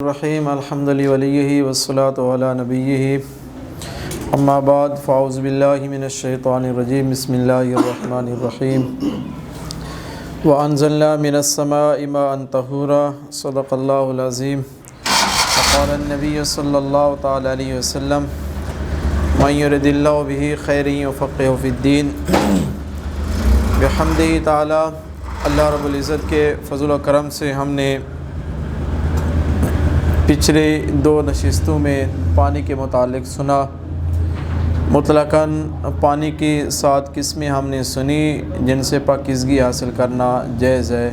الرحیم الحمد للہ ولیہ والصلاۃ علی نبیہ اما بعد فاعوذ باللہ من الشیطان الرجیم بسم اللہ الرحمن الرحیم وانزلنا من السماء ماء طہورا صدق اللہ العظیم وقال النبی صلی اللہ تعالی علیہ وسلم من یرد اللہ بہ خیرا یفقہہ فی الدین بحمدہ تعالی۔ اللہ رب العزت کے فضل و کرم سے ہم نے پچھلے دو نشستوں میں پانی کے متعلق سنا۔ مطلقاً پانی کی 7 قسمیں ہم نے سنی جن سے پاکیزگی حاصل کرنا جائز ہے،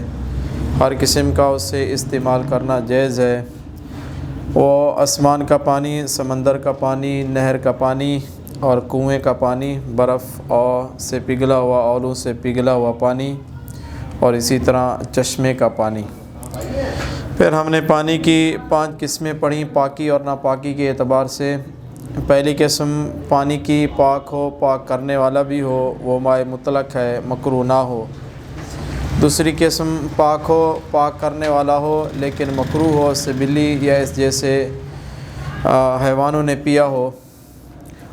ہر قسم کا اس سے استعمال کرنا جائز ہے۔ وہ آسمان کا پانی، سمندر کا پانی، نہر کا پانی اور کنویں کا پانی، برف سے پگھلا ہوا، اولوں سے پگھلا ہوا پانی، اور اسی طرح چشمے کا پانی۔ پھر ہم نے پانی کی 5 قسمیں پڑھیں پاکی اور ناپاکی کے اعتبار سے۔ پہلی قسم پانی کی پاک ہو، پاک کرنے والا بھی ہو، وہ مائع مطلق ہے، مکروہ نہ ہو۔ دوسری قسم پاک ہو، پاک کرنے والا ہو لیکن مکروہ ہو، اس سے بلی یا اس جیسے حیوانوں نے پیا ہو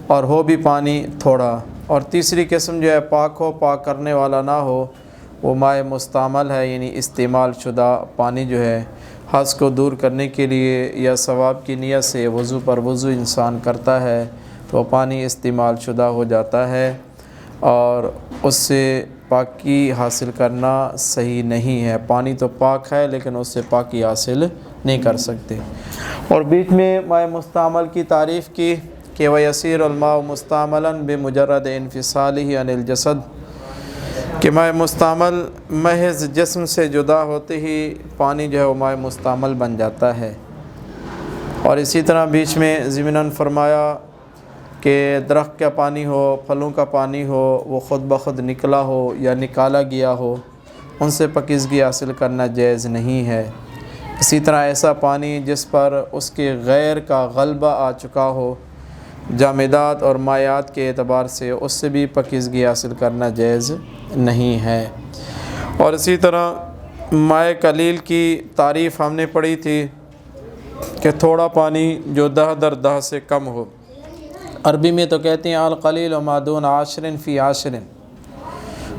اور ہو بھی پانی تھوڑا۔ اور تیسری قسم جو ہے پاک ہو، پاک کرنے والا نہ ہو، وہ مائع مستعمل ہے، یعنی استعمال شدہ پانی جو ہے، حدث کو دور کرنے کے لیے یا ثواب کی نیت سے وضو پر وضو انسان کرتا ہے تو وہ پانی استعمال شدہ ہو جاتا ہے اور اس سے پاکی حاصل کرنا صحیح نہیں ہے۔ پانی تو پاک ہے لیکن اس سے پاکی حاصل نہیں کر سکتے۔ اور بیچ میں مائع مستعمل کی تعریف کی کہ وَيَصِيرُ الْمَاءُ مُسْتَعْمَلًا بِمُجَرَّدِ انفصاله عن الجسد، کہ مائع مستعمل محض جسم سے جدا ہوتے ہی پانی جو ہے وہ مائع مستعمل بن جاتا ہے۔ اور اسی طرح بیچ میں ضمناً فرمایا کہ درخت کا پانی ہو، پھلوں کا پانی ہو، وہ خود بخود نکلا ہو یا نکالا گیا ہو، ان سے پاکیزگی حاصل کرنا جائز نہیں ہے۔ اسی طرح ایسا پانی جس پر اس کے غیر کا غلبہ آ چکا ہو، جامدات اور مائعات کے اعتبار سے، اس سے بھی پاکیزگی حاصل کرنا جائز نہیں ہے۔ اور اسی طرح مائع قلیل کی تعریف ہم نے پڑھی تھی کہ تھوڑا پانی جو دہ در دہ سے کم ہو۔ عربی میں تو کہتے ہیں القلیل ما دون 10 فی 10،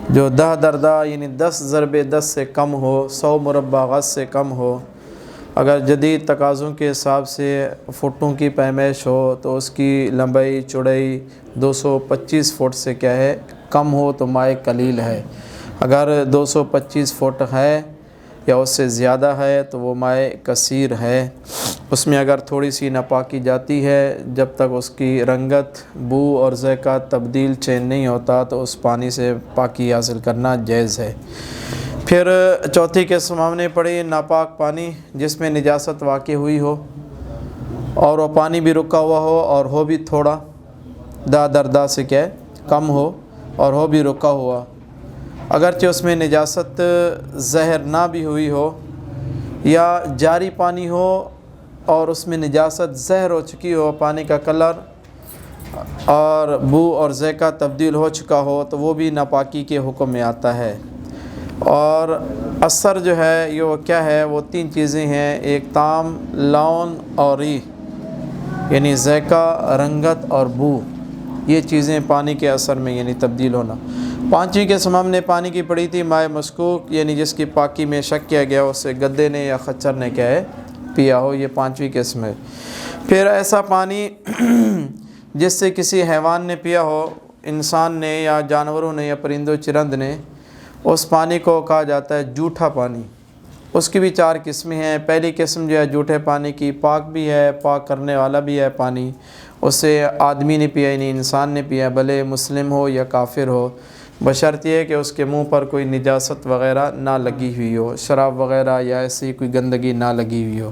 جو دہ در دہ یعنی 10 ضرب 10 سے کم ہو، 100 مربع گز سے کم ہو۔ اگر جدید تقاضوں کے حساب سے فٹوں کی پیمائش ہو تو اس کی لمبائی چوڑائی 225 فٹ سے کیا ہے کم ہو تو مائع قلیل ہے۔ اگر 225 فٹ ہے یا اس سے زیادہ ہے تو وہ مائع کثیر ہے۔ اس میں اگر تھوڑی سی ناپاکی جاتی ہے، جب تک اس کی رنگت، بو اور ذائقہ تبدیل چینج نہیں ہوتا تو اس پانی سے پاکی حاصل کرنا جائز ہے۔ پھر چوتھی قسم ہم نے پڑھی ناپاک پانی، جس میں نجاست واقع ہوئی ہو اور وہ پانی بھی رکا ہوا ہو اور ہو بھی تھوڑا، دا در دا سے کیا ہے کم ہو اور ہو بھی رکا ہوا، اگرچہ اس میں نجاست زہر نہ بھی ہوئی ہو، یا جاری پانی ہو اور اس میں نجاست زہر ہو چکی ہو، پانی کا کلر اور بو اور ذائقہ تبدیل ہو چکا ہو تو وہ بھی ناپاکی کے حکم میں آتا ہے۔ اور اثر جو ہے یہ وہ کیا ہے، وہ 3 چیزیں ہیں، ایک طعم، لون اور ریح، یعنی ذائقہ، رنگت اور بو، یہ چیزیں پانی کے اثر میں یعنی تبدیل ہونا۔ 5ویں قسم ہم نے پانی کی پڑھی تھی مائع مسکوک، یعنی جس کی پاکی میں شک کیا گیا، اس سے گدے نے یا خچر نے کیا ہے پیا ہو، یہ 5ویں قسم ہے۔ پھر ایسا پانی جس سے کسی حیوان نے پیا ہو، انسان نے یا جانوروں نے یا پرندوں چرند نے، اس پانی کو کہا جاتا ہے جھوٹا پانی۔ اس کی بھی 4 قسمیں ہیں۔ پہلی قسم جو ہے جھوٹے پانی کی پاک بھی ہے، پاک کرنے والا بھی ہے پانی، اس سے آدمی نے پیا یعنی انسان نے پیا، بھلے مسلم ہو یا کافر ہو، بشرط یہ ہے کہ اس کے منہ پر کوئی نجاست وغیرہ نہ لگی ہوئی ہو، شراب وغیرہ یا ایسی کوئی گندگی نہ لگی ہوئی ہو،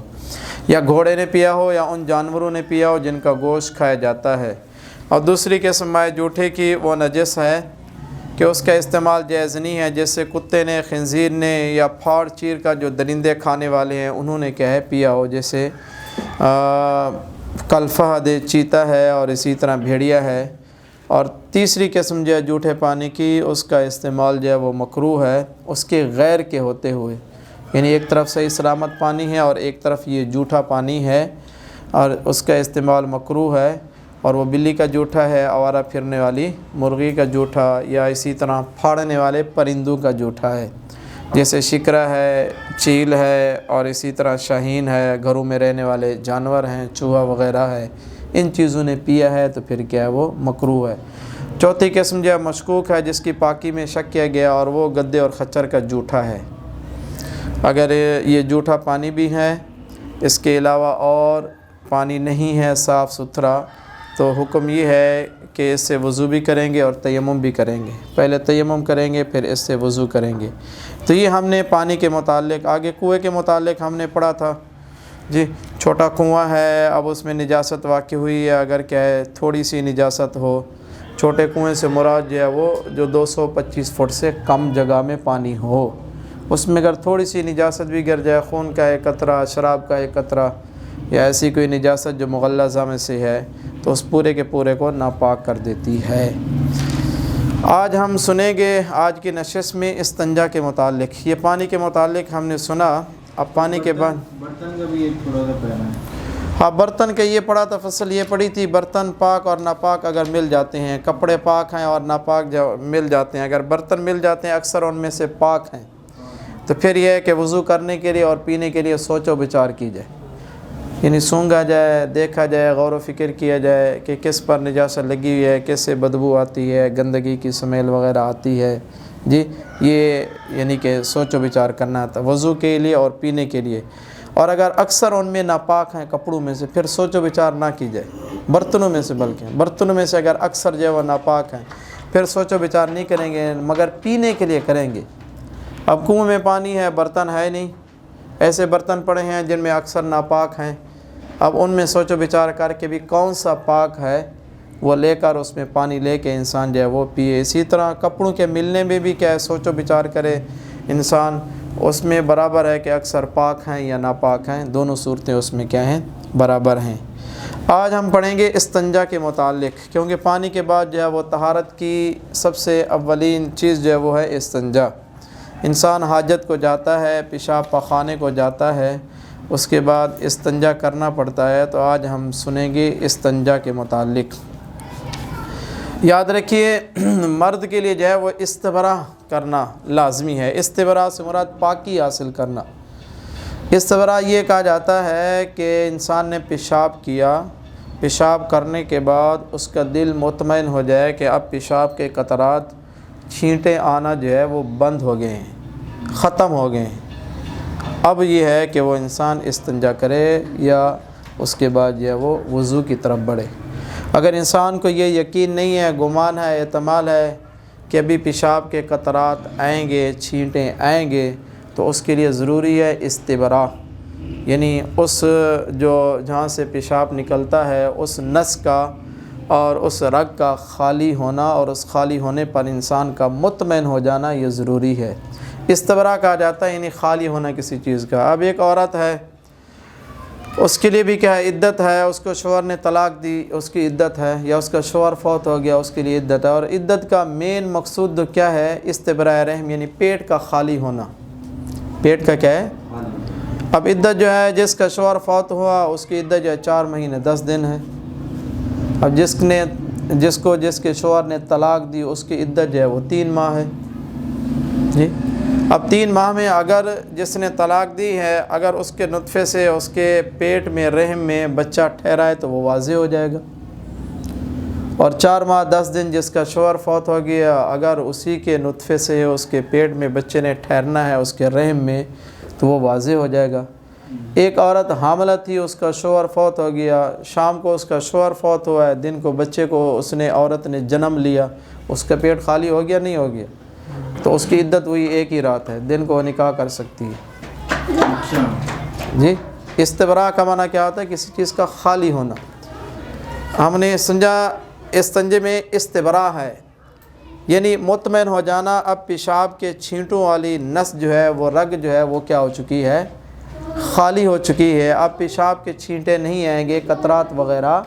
یا گھوڑے نے پیا ہو یا ان جانوروں نے پیا ہو جن کا گوشت کھایا جاتا ہے۔ اور دوسری قسم مائع جھوٹے کی وہ نجس ہے کہ اس کا استعمال جائز نہیں ہے، جیسے کتے نے، خنزیر نے یا پھاڑ چیر کا جو درندے کھانے والے ہیں انہوں نے کیا ہے پیا ہو، جیسے کلفہد چیتا ہے اور اسی طرح بھیڑیا ہے۔ اور تیسری قسم جو ہے جھوٹے پانی کی، اس کا استعمال جو ہے وہ مکروہ ہے، اس کے غیر کے ہوتے ہوئے، یعنی ایک طرف صحیح سلامت پانی ہے اور ایک طرف یہ جھوٹا پانی ہے اور اس کا استعمال مکروہ ہے، اور وہ بلی کا جھوٹا ہے، آوارہ پھرنے والی مرغی کا جھوٹا، یا اسی طرح پھاڑنے والے پرندوں کا جھوٹا ہے، جیسے شکرا ہے، چیل ہے، اور اسی طرح شاہین ہے، گھروں میں رہنے والے جانور ہیں، چوہا وغیرہ ہے، ان چیزوں نے پیا ہے تو پھر کیا ہے وہ مکروہ ہے۔ چوتھی قسم جو ہے مشکوک ہے، جس کی پاکی میں شک کیا گیا، اور وہ گدے اور خچر کا جھوٹا ہے۔ اگر یہ جھوٹا پانی بھی ہے، اس کے علاوہ اور پانی نہیں ہے صاف ستھرا، تو حکم یہ ہے کہ اس سے وضو بھی کریں گے اور تیمم بھی کریں گے۔ پہلے تیمم کریں گے، پھر اس سے وضو کریں گے۔ تو یہ ہم نے پانی کے متعلق، آگے کنویں کے متعلق ہم نے پڑھا تھا جی۔ چھوٹا کنواں ہے، اب اس میں نجاست واقع ہوئی ہے، اگر کیا ہے تھوڑی سی نجاست ہو، چھوٹے کنویں سے مراد جو ہے وہ جو 225 فٹ سے کم جگہ میں پانی ہو، اس میں اگر تھوڑی سی نجاست بھی گر جائے، خون کا ایک قطرہ، شراب کا ایک قطرہ، یا ایسی کوئی نجاست جو مغلظہ میں سے ہے، تو اس پورے کے پورے کو ناپاک کر دیتی ہے۔ آج ہم سنیں گے آج کی نشست میں استنجا کے متعلق، یہ پانی کے متعلق ہم نے سنا۔ اب پانی کے بعد برتن کا بھی ایک تھوڑا سا پہنا ہے۔ ہاں، برتن کا یہ پڑھا تھا، فصل یہ پڑھی تھی، برتن پاک اور ناپاک اگر مل جاتے ہیں، کپڑے پاک ہیں اور ناپاک مل جاتے ہیں، اگر برتن مل جاتے ہیں اکثر ان میں سے پاک ہیں، تو پھر یہ ہے کہ وضو کرنے کے لیے اور پینے کے لیے سوچ و بچار کی جائے، یعنی سونگا جائے، دیکھا جائے، غور و فکر کیا جائے کہ کس پر نجاست لگی ہوئی ہے، کس سے بدبو آتی ہے، گندگی کی سمیل وغیرہ آتی ہے جی۔ یہ یعنی کہ سوچ و بچار کرنا تھا وضو کے لیے اور پینے کے لیے، اور اگر اکثر ان میں ناپاک ہیں کپڑوں میں سے، پھر سوچ و بچار نہ کی جائے برتنوں میں سے، بلکہ برتنوں میں سے اگر اکثر جو ہے وہ ناپاک ہیں، پھر سوچ و بچار نہیں کریں گے، مگر پینے کے لیے کریں گے۔ اب کنویں میں پانی ہے، برتن ہے نہیں، ایسے برتن پڑے ہیں جن میں اکثر ناپاک ہیں، اب ان میں سوچ و بچار کر کے بھی کون سا پاک ہے وہ لے کر اس میں پانی لے کے انسان جو ہے وہ پیے۔ اسی طرح کپڑوں کے ملنے میں بھی کیا ہے سوچ و بچار کرے انسان، اس میں برابر ہے کہ اکثر پاک ہیں یا ناپاک ہیں، دونوں صورتیں اس میں کیا ہیں برابر ہیں۔ آج ہم پڑھیں گے استنجا کے متعلق، کیونکہ پانی کے بعد جو ہے وہ طہارت کی سب سے اولین چیز جو ہے وہ ہے استنجا۔ انسان حاجت کو جاتا ہے، پیشاب پخانے کو جاتا ہے، اس کے بعد استنجا کرنا پڑتا ہے، تو آج ہم سنیں گے استنجا کے متعلق۔ یاد رکھیے مرد کے لیے جو ہے وہ استبراء کرنا لازمی ہے۔ استبراء سے مراد پاکی حاصل کرنا۔ استبراء یہ کہا جاتا ہے کہ انسان نے پیشاب کیا، پیشاب کرنے کے بعد اس کا دل مطمئن ہو جائے کہ اب پیشاب کے قطرات، چھینٹیں آنا جو ہے وہ بند ہو گئے ہیں، ختم ہو گئے ہیں، اب یہ ہے کہ وہ انسان استنجا کرے یا اس کے بعد جو ہے وہ وضو کی طرف بڑھے۔ اگر انسان کو یہ یقین نہیں ہے، گمان ہے، احتمال ہے کہ ابھی پیشاب کے قطرات آئیں گے، چھینٹیں آئیں گے، تو اس کے لیے ضروری ہے استبراء، یعنی اس جو جہاں سے پیشاب نکلتا ہے اس نس کا اور اس رگ کا خالی ہونا، اور اس خالی ہونے پر انسان کا مطمئن ہو جانا یہ ضروری ہے۔ استبراء کہا جاتا ہے یعنی خالی ہونا کسی چیز کا۔ اب ایک عورت ہے، اس کے لیے بھی کیا ہے عدت ہے، اس کو شوہر نے طلاق دی، اس کی عدت ہے، یا اس کا شوہر فوت ہو گیا، اس کے لیے عدت ہے، اور عدت کا مین مقصود کیا ہے استبراء رحم، یعنی پیٹ کا خالی ہونا۔ پیٹ کا کیا ہے؟ اب عدت جو ہے جس کا شوہر فوت ہوا اس کی عدت جو ہے 4 مہینے 10 دن ہے۔ اب جس کے شوہر نے طلاق دی اس کی عدت جو ہے وہ 3 ماہ ہے جی۔ اب 3 ماہ میں اگر جس نے طلاق دی ہے، اگر اس کے نطفے سے اس کے پیٹ میں رحم میں بچہ ٹھہرائے تو وہ واضح ہو جائے گا، اور 4 ماہ 10 دن جس کا شوہر فوت ہو گیا، اگر اسی کے نطفے سے اس کے پیٹ میں بچے نے ٹھہرنا ہے اس کے رحم میں تو وہ واضح ہو جائے گا۔ ایک عورت حاملہ تھی، اس کا شوہر فوت ہو گیا، شام کو اس کا شوہر فوت ہوا ہے، دن کو بچے کو عورت نے جنم لیا، اس کا پیٹ خالی ہو گیا نہیں ہو گیا، تو اس کی عدت وہی ایک ہی رات ہے، دن کو نکاح کر سکتی ہے جی۔ استبراء کا معنی کیا ہوتا ہے؟ کسی چیز کا خالی ہونا۔ ہم نے استنجے میں استبراء ہے یعنی مطمئن ہو جانا، اب پیشاب کے چھینٹوں والی نس جو ہے وہ رگ جو ہے وہ کیا ہو چکی ہے؟ خالی ہو چکی ہے۔ اب پیشاب کے چھینٹے نہیں آئیں گے، قطرات وغیرہ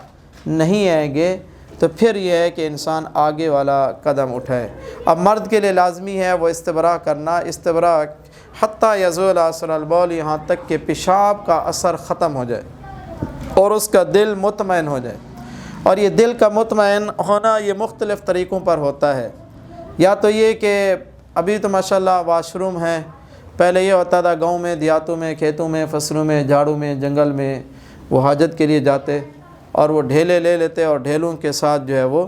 نہیں آئیں گے، تو پھر یہ ہے کہ انسان آگے والا قدم اٹھائے۔ اب مرد کے لیے لازمی ہے وہ استبراء کرنا۔ استبراء حتیٰ یزول اثر البول، یہاں تک کہ پیشاب کا اثر ختم ہو جائے اور اس کا دل مطمئن ہو جائے۔ اور یہ دل کا مطمئن ہونا یہ مختلف طریقوں پر ہوتا ہے۔ یا تو یہ کہ ابھی تو ماشاءاللہ واش روم ہے، پہلے یہ ہوتا تھا گاؤں میں، دیہاتوں میں، کھیتوں میں، فصلوں میں، جھاڑوں میں، جنگل میں وہ حاجت کے لیے جاتے اور وہ ڈھیلے لے لیتے اور ڈھیلوں کے ساتھ جو ہے وہ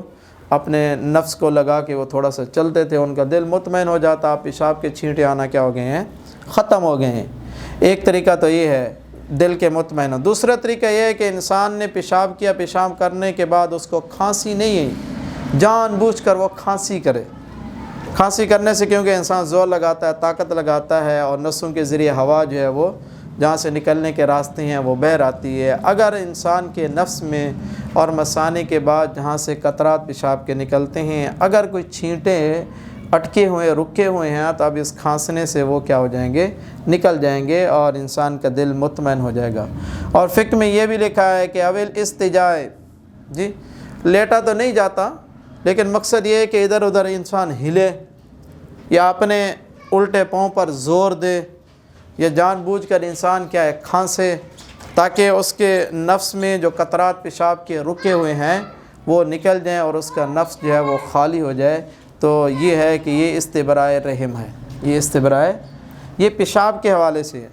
اپنے نفس کو لگا کے وہ تھوڑا سا چلتے تھے، ان کا دل مطمئن ہو جاتا، پیشاب کے چھینٹے آنا کیا ہو گئے ہیں، ختم ہو گئے ہیں۔ ایک طریقہ تو یہ ہے دل کے مطمئن ہو۔ دوسرا طریقہ یہ ہے کہ انسان نے پیشاب کیا، پیشاب کرنے کے بعد اس کو کھانسی نہیں ہے، جان بوجھ کر وہ کھانسی کرے۔ کھانسی کرنے سے کیونکہ انسان زور لگاتا ہے، طاقت لگاتا ہے اور نسوں کے ذریعے ہوا جو ہے وہ جہاں سے نکلنے کے راستے ہیں وہ بہہ آتی ہے۔ اگر انسان کے نفس میں اور مثانے کے بعد جہاں سے قطرات پیشاب کے نکلتے ہیں، اگر کوئی چھینٹے اٹکے ہوئے رکے ہوئے ہیں تو اب اس کھانسنے سے وہ کیا ہو جائیں گے، نکل جائیں گے اور انسان کا دل مطمئن ہو جائے گا۔ اور فقہ میں یہ بھی لکھا ہے کہ اول استجائے، جی لیٹا تو نہیں جاتا لیکن مقصد یہ ہے کہ ادھر ادھر انسان ہلے یا اپنے الٹے پاؤں پر زور دے یا جان بوجھ کر انسان کیا ہے کھانسے، تاکہ اس کے نفس میں جو قطرات پیشاب کے رکے ہوئے ہیں وہ نکل جائیں اور اس کا نفس جو ہے وہ خالی ہو جائے۔ تو یہ ہے کہ یہ استبراء رحم ہے، یہ استبراء، یہ پیشاب کے حوالے سے ہے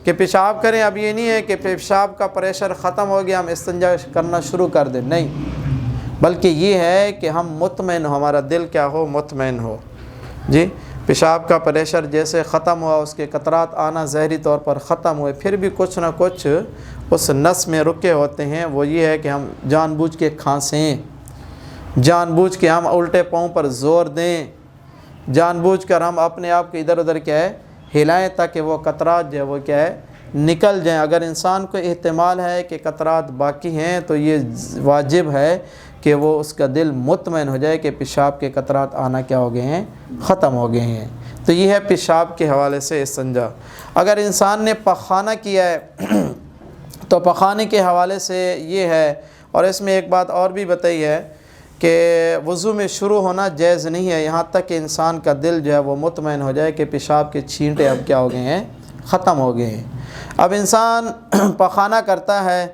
کہ پیشاب کریں۔ اب یہ نہیں ہے کہ پیشاب کا پریشر ختم ہو گیا ہم استنجا کرنا شروع کر دیں، نہیں، بلکہ یہ ہے کہ ہم مطمئن ہو، ہمارا دل کیا ہو، مطمئن ہو۔ جی پیشاب کا پریشر جیسے ختم ہوا، اس کے قطرات آنا زہری طور پر ختم ہوئے، پھر بھی کچھ نہ کچھ اس نس میں رکے ہوتے ہیں، وہ یہ ہے کہ ہم جان بوجھ کے کھانسیں، جان بوجھ کے ہم الٹے پاؤں پر زور دیں، جان بوجھ کر ہم اپنے آپ کے ادھر ادھر کیا ہے ہلائیں تاکہ وہ قطرات جو ہے وہ کیا ہے نکل جائیں۔ اگر انسان کو احتمال ہے کہ قطرات باقی ہیں تو یہ واجب ہے کہ وہ اس کا دل مطمئن ہو جائے کہ پیشاب کے قطرات آنا کیا ہو گئے ہیں، ختم ہو گئے ہیں۔ تو یہ ہے پیشاب کے حوالے سے استنجا۔ اگر انسان نے پخانہ کیا ہے تو پخانے کے حوالے سے یہ ہے، اور اس میں ایک بات اور بھی بتائی ہے کہ وضو میں شروع ہونا جائز نہیں ہے یہاں تک کہ انسان کا دل جو ہے وہ مطمئن ہو جائے کہ پیشاب کے چھینٹے اب کیا ہو گئے ہیں، ختم ہو گئے ہیں۔ اب انسان پخانہ کرتا ہے،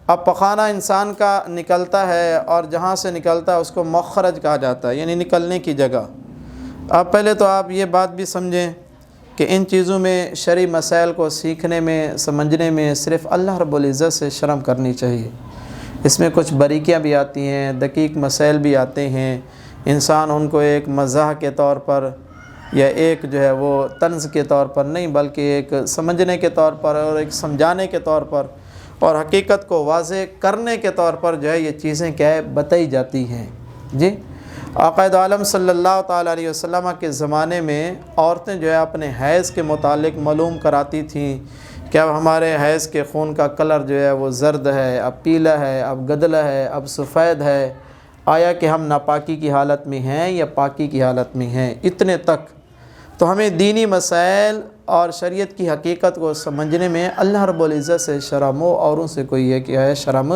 اب پخانہ انسان کا نکلتا ہے اور جہاں سے نکلتا ہے اس کو مخرج کہا جاتا ہے، یعنی نکلنے کی جگہ۔ اب پہلے تو آپ یہ بات بھی سمجھیں کہ ان چیزوں میں شرعی مسائل کو سیکھنے میں، سمجھنے میں صرف اللہ رب العزت سے شرم کرنی چاہیے۔ اس میں کچھ باریکیاں بھی آتی ہیں، دقیق مسائل بھی آتے ہیں، انسان ان کو ایک مزاح کے طور پر یا ایک جو ہے وہ طنز کے طور پر نہیں بلکہ ایک سمجھنے کے طور پر اور ایک سمجھانے کے طور پر اور حقیقت کو واضح کرنے کے طور پر جو ہے یہ چیزیں کیا ہے بتائی جاتی ہیں۔ جی آقا عالم صلی اللہ تعالیٰ علیہ وسلم کے زمانے میں عورتیں جو ہے اپنے حیض کے متعلق معلوم کراتی تھیں کہ اب ہمارے حیض کے خون کا کلر جو ہے وہ زرد ہے، اب پیلا ہے، اب گدلا ہے، اب سفید ہے، آیا کہ ہم ناپاکی کی حالت میں ہیں یا پاکی کی حالت میں ہیں، اتنے تک۔ تو ہمیں دینی مسائل اور شریعت کی حقیقت کو سمجھنے میں اللہ رب العزت سے شرم ہو، اوروں سے کوئی یہ کیا ہے شرم۔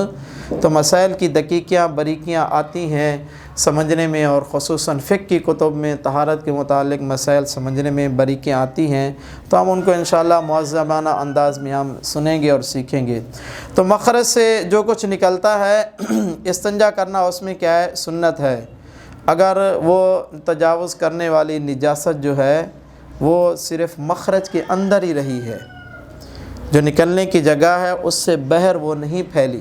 تو مسائل کی دقیقیاں باریکیاں آتی ہیں سمجھنے میں، اور خصوصاً فقہ کی کتب میں طہارت کے متعلق مسائل سمجھنے میں باریکیاں آتی ہیں، تو ہم ان کو انشاءاللہ مہذبانہ انداز میں ہم سنیں گے اور سیکھیں گے۔ تو مخرج سے جو کچھ نکلتا ہے استنجا کرنا اس میں کیا ہے سنت ہے۔ اگر وہ تجاوز کرنے والی نجاست جو ہے وہ صرف مخرج کے اندر ہی رہی ہے، جو نکلنے کی جگہ ہے اس سے باہر وہ نہیں پھیلی،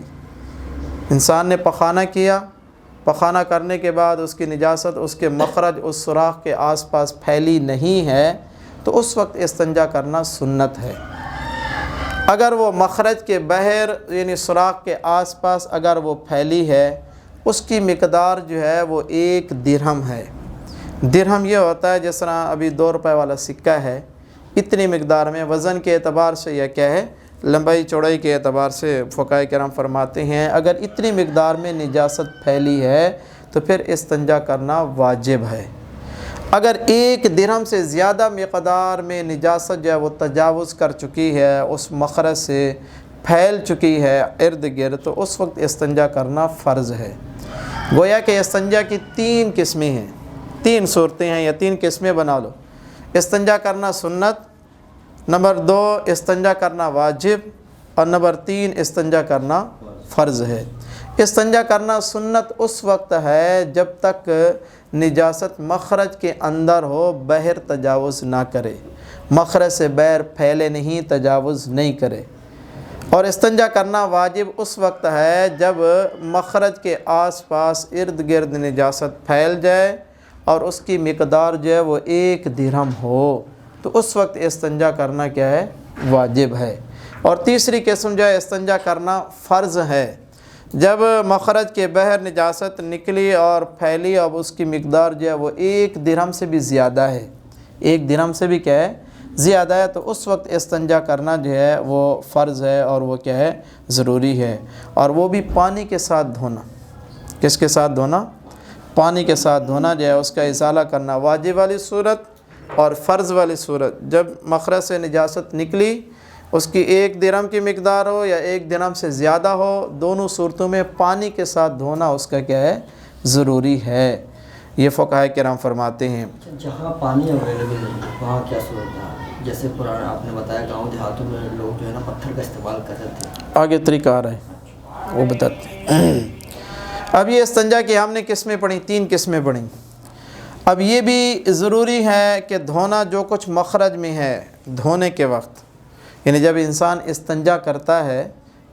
انسان نے پخانہ کیا، پخانہ کرنے کے بعد اس کی نجاست اس کے مخرج اس سوراخ کے آس پاس پھیلی نہیں ہے تو اس وقت استنجا کرنا سنت ہے۔ اگر وہ مخرج کے باہر یعنی سوراخ کے آس پاس اگر وہ پھیلی ہے، اس کی مقدار جو ہے وہ 1 درہم ہے۔ درہم یہ ہوتا ہے جس طرح ابھی 2 روپے والا سکہ ہے، اتنی مقدار میں، وزن کے اعتبار سے یا کیا ہے لمبائی چوڑائی کے اعتبار سے فقہاء کرام فرماتے ہیں اگر اتنی مقدار میں نجاست پھیلی ہے تو پھر استنجا کرنا واجب ہے۔ اگر 1 درہم سے زیادہ مقدار میں نجاست جو ہے وہ تجاوز کر چکی ہے، اس مخرج سے پھیل چکی ہے ارد گرد، تو اس وقت استنجا کرنا فرض ہے۔ گویا کہ استنجا کی 3 قسمیں ہیں، 3 صورتیں ہیں یا 3 قسمیں بنا لو۔ استنجا کرنا سنت، نمبر 2 استنجا کرنا واجب، اور نمبر 3 استنجا کرنا فرض ہے۔ استنجا کرنا سنت اس وقت ہے جب تک نجاست مخرج کے اندر ہو، باہر تجاوز نہ کرے، مخرج سے باہر پھیلے نہیں، تجاوز نہیں کرے۔ اور استنجا کرنا واجب اس وقت ہے جب مخرج کے آس پاس ارد گرد نجاست پھیل جائے اور اس کی مقدار جو ہے وہ 1 درہم ہو، تو اس وقت استنجا کرنا کیا ہے؟ واجب ہے۔ اور تیسری قسم جو ہے استنجا کرنا فرض ہے، جب مخرج کے باہر نجاست نکلی اور پھیلی، اب اس کی مقدار جو ہے وہ 1 درہم سے بھی زیادہ ہے، 1 درہم سے بھی کیا ہے؟ زیادہ ہے، تو اس وقت استنجا کرنا جو ہے وہ فرض ہے، اور وہ کیا ہے؟ ضروری ہے، اور وہ بھی پانی کے ساتھ دھونا۔ کس کے ساتھ دھونا؟ پانی کے ساتھ دھونا جو ہے اس کا ازالہ کرنا، واجب والی صورت اور فرض والی صورت۔ جب مخرج سے نجاست نکلی، اس کی 1 درہم کی مقدار ہو یا 1 درہم سے زیادہ ہو، دونوں صورتوں میں پانی کے ساتھ دھونا اس کا کیا ہے؟ ضروری ہے۔ یہ فقہاء کرام فرماتے ہیں۔ جہاں پانی اویلیبل نہیں وہاں کیا صورت ہے؟ جیسے پرانا آپ نے بتایا گاؤں دیہاتوں میں لوگ جو ہے نا پتھر کا استعمال کرتے تھے، آگے طریقہ آ رہا ہے وہ بتاتے ہیں۔ اب یہ استنجا کی ہم نے قسمیں پڑھی، 3 قسمیں پڑھیں۔ اب یہ بھی ضروری ہے کہ دھونا جو کچھ مخرج میں ہے دھونے کے وقت، یعنی جب انسان استنجا کرتا ہے،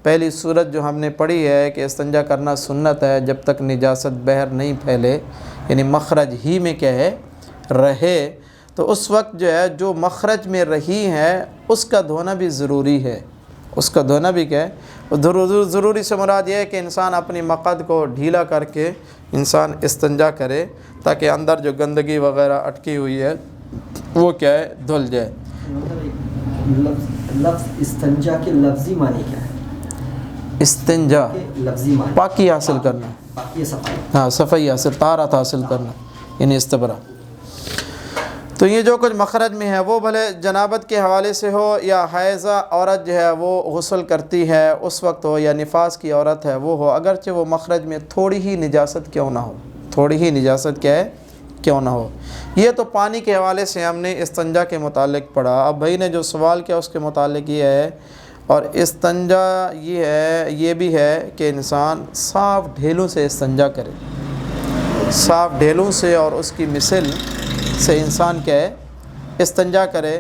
پہلی صورت جو ہم نے پڑھی ہے کہ استنجا کرنا سنت ہے جب تک نجاست باہر نہیں پھیلے، یعنی مخرج ہی میں کیا ہے؟ رہے، تو اس وقت جو ہے جو مخرج میں رہی ہے اس کا دھونا بھی ضروری ہے، اس کا دھونا بھی کیا ہے؟ ضروری سے مراد یہ ہے کہ انسان اپنی مقد کو ڈھیلا کر کے انسان استنجا کرے تاکہ اندر جو گندگی وغیرہ اٹکی ہوئی ہے وہ کیا ہے؟ دھل جائے۔ لفظ استنجا کے لفظی معنی کیا ہے؟ استنجا لفظی معنی پاکی حاصل کرنا، پاکی صفائی، ہاں صفائی حاصل، طہارت حاصل کرنا، یعنی استبرا۔ تو یہ جو کچھ مخرج میں ہے وہ بھلے جنابت کے حوالے سے ہو یا حائضہ عورت جو ہے وہ غسل کرتی ہے اس وقت ہو، یا نفاس کی عورت ہے وہ ہو، اگرچہ وہ مخرج میں تھوڑی ہی نجاست کیوں نہ ہو، تھوڑی ہی نجاست کیا ہے؟ کیوں نہ ہو۔ یہ تو پانی کے حوالے سے ہم نے استنجا کے متعلق پڑھا۔ اب بھائی نے جو سوال کیا اس کے متعلق یہ ہے، اور استنجا یہ ہے، یہ بھی ہے کہ انسان صاف ڈھیلوں سے استنجا کرے، صاف ڈھیلوں سے اور اس کی مثل سے انسان کیا ہے؟ استنجا کرے،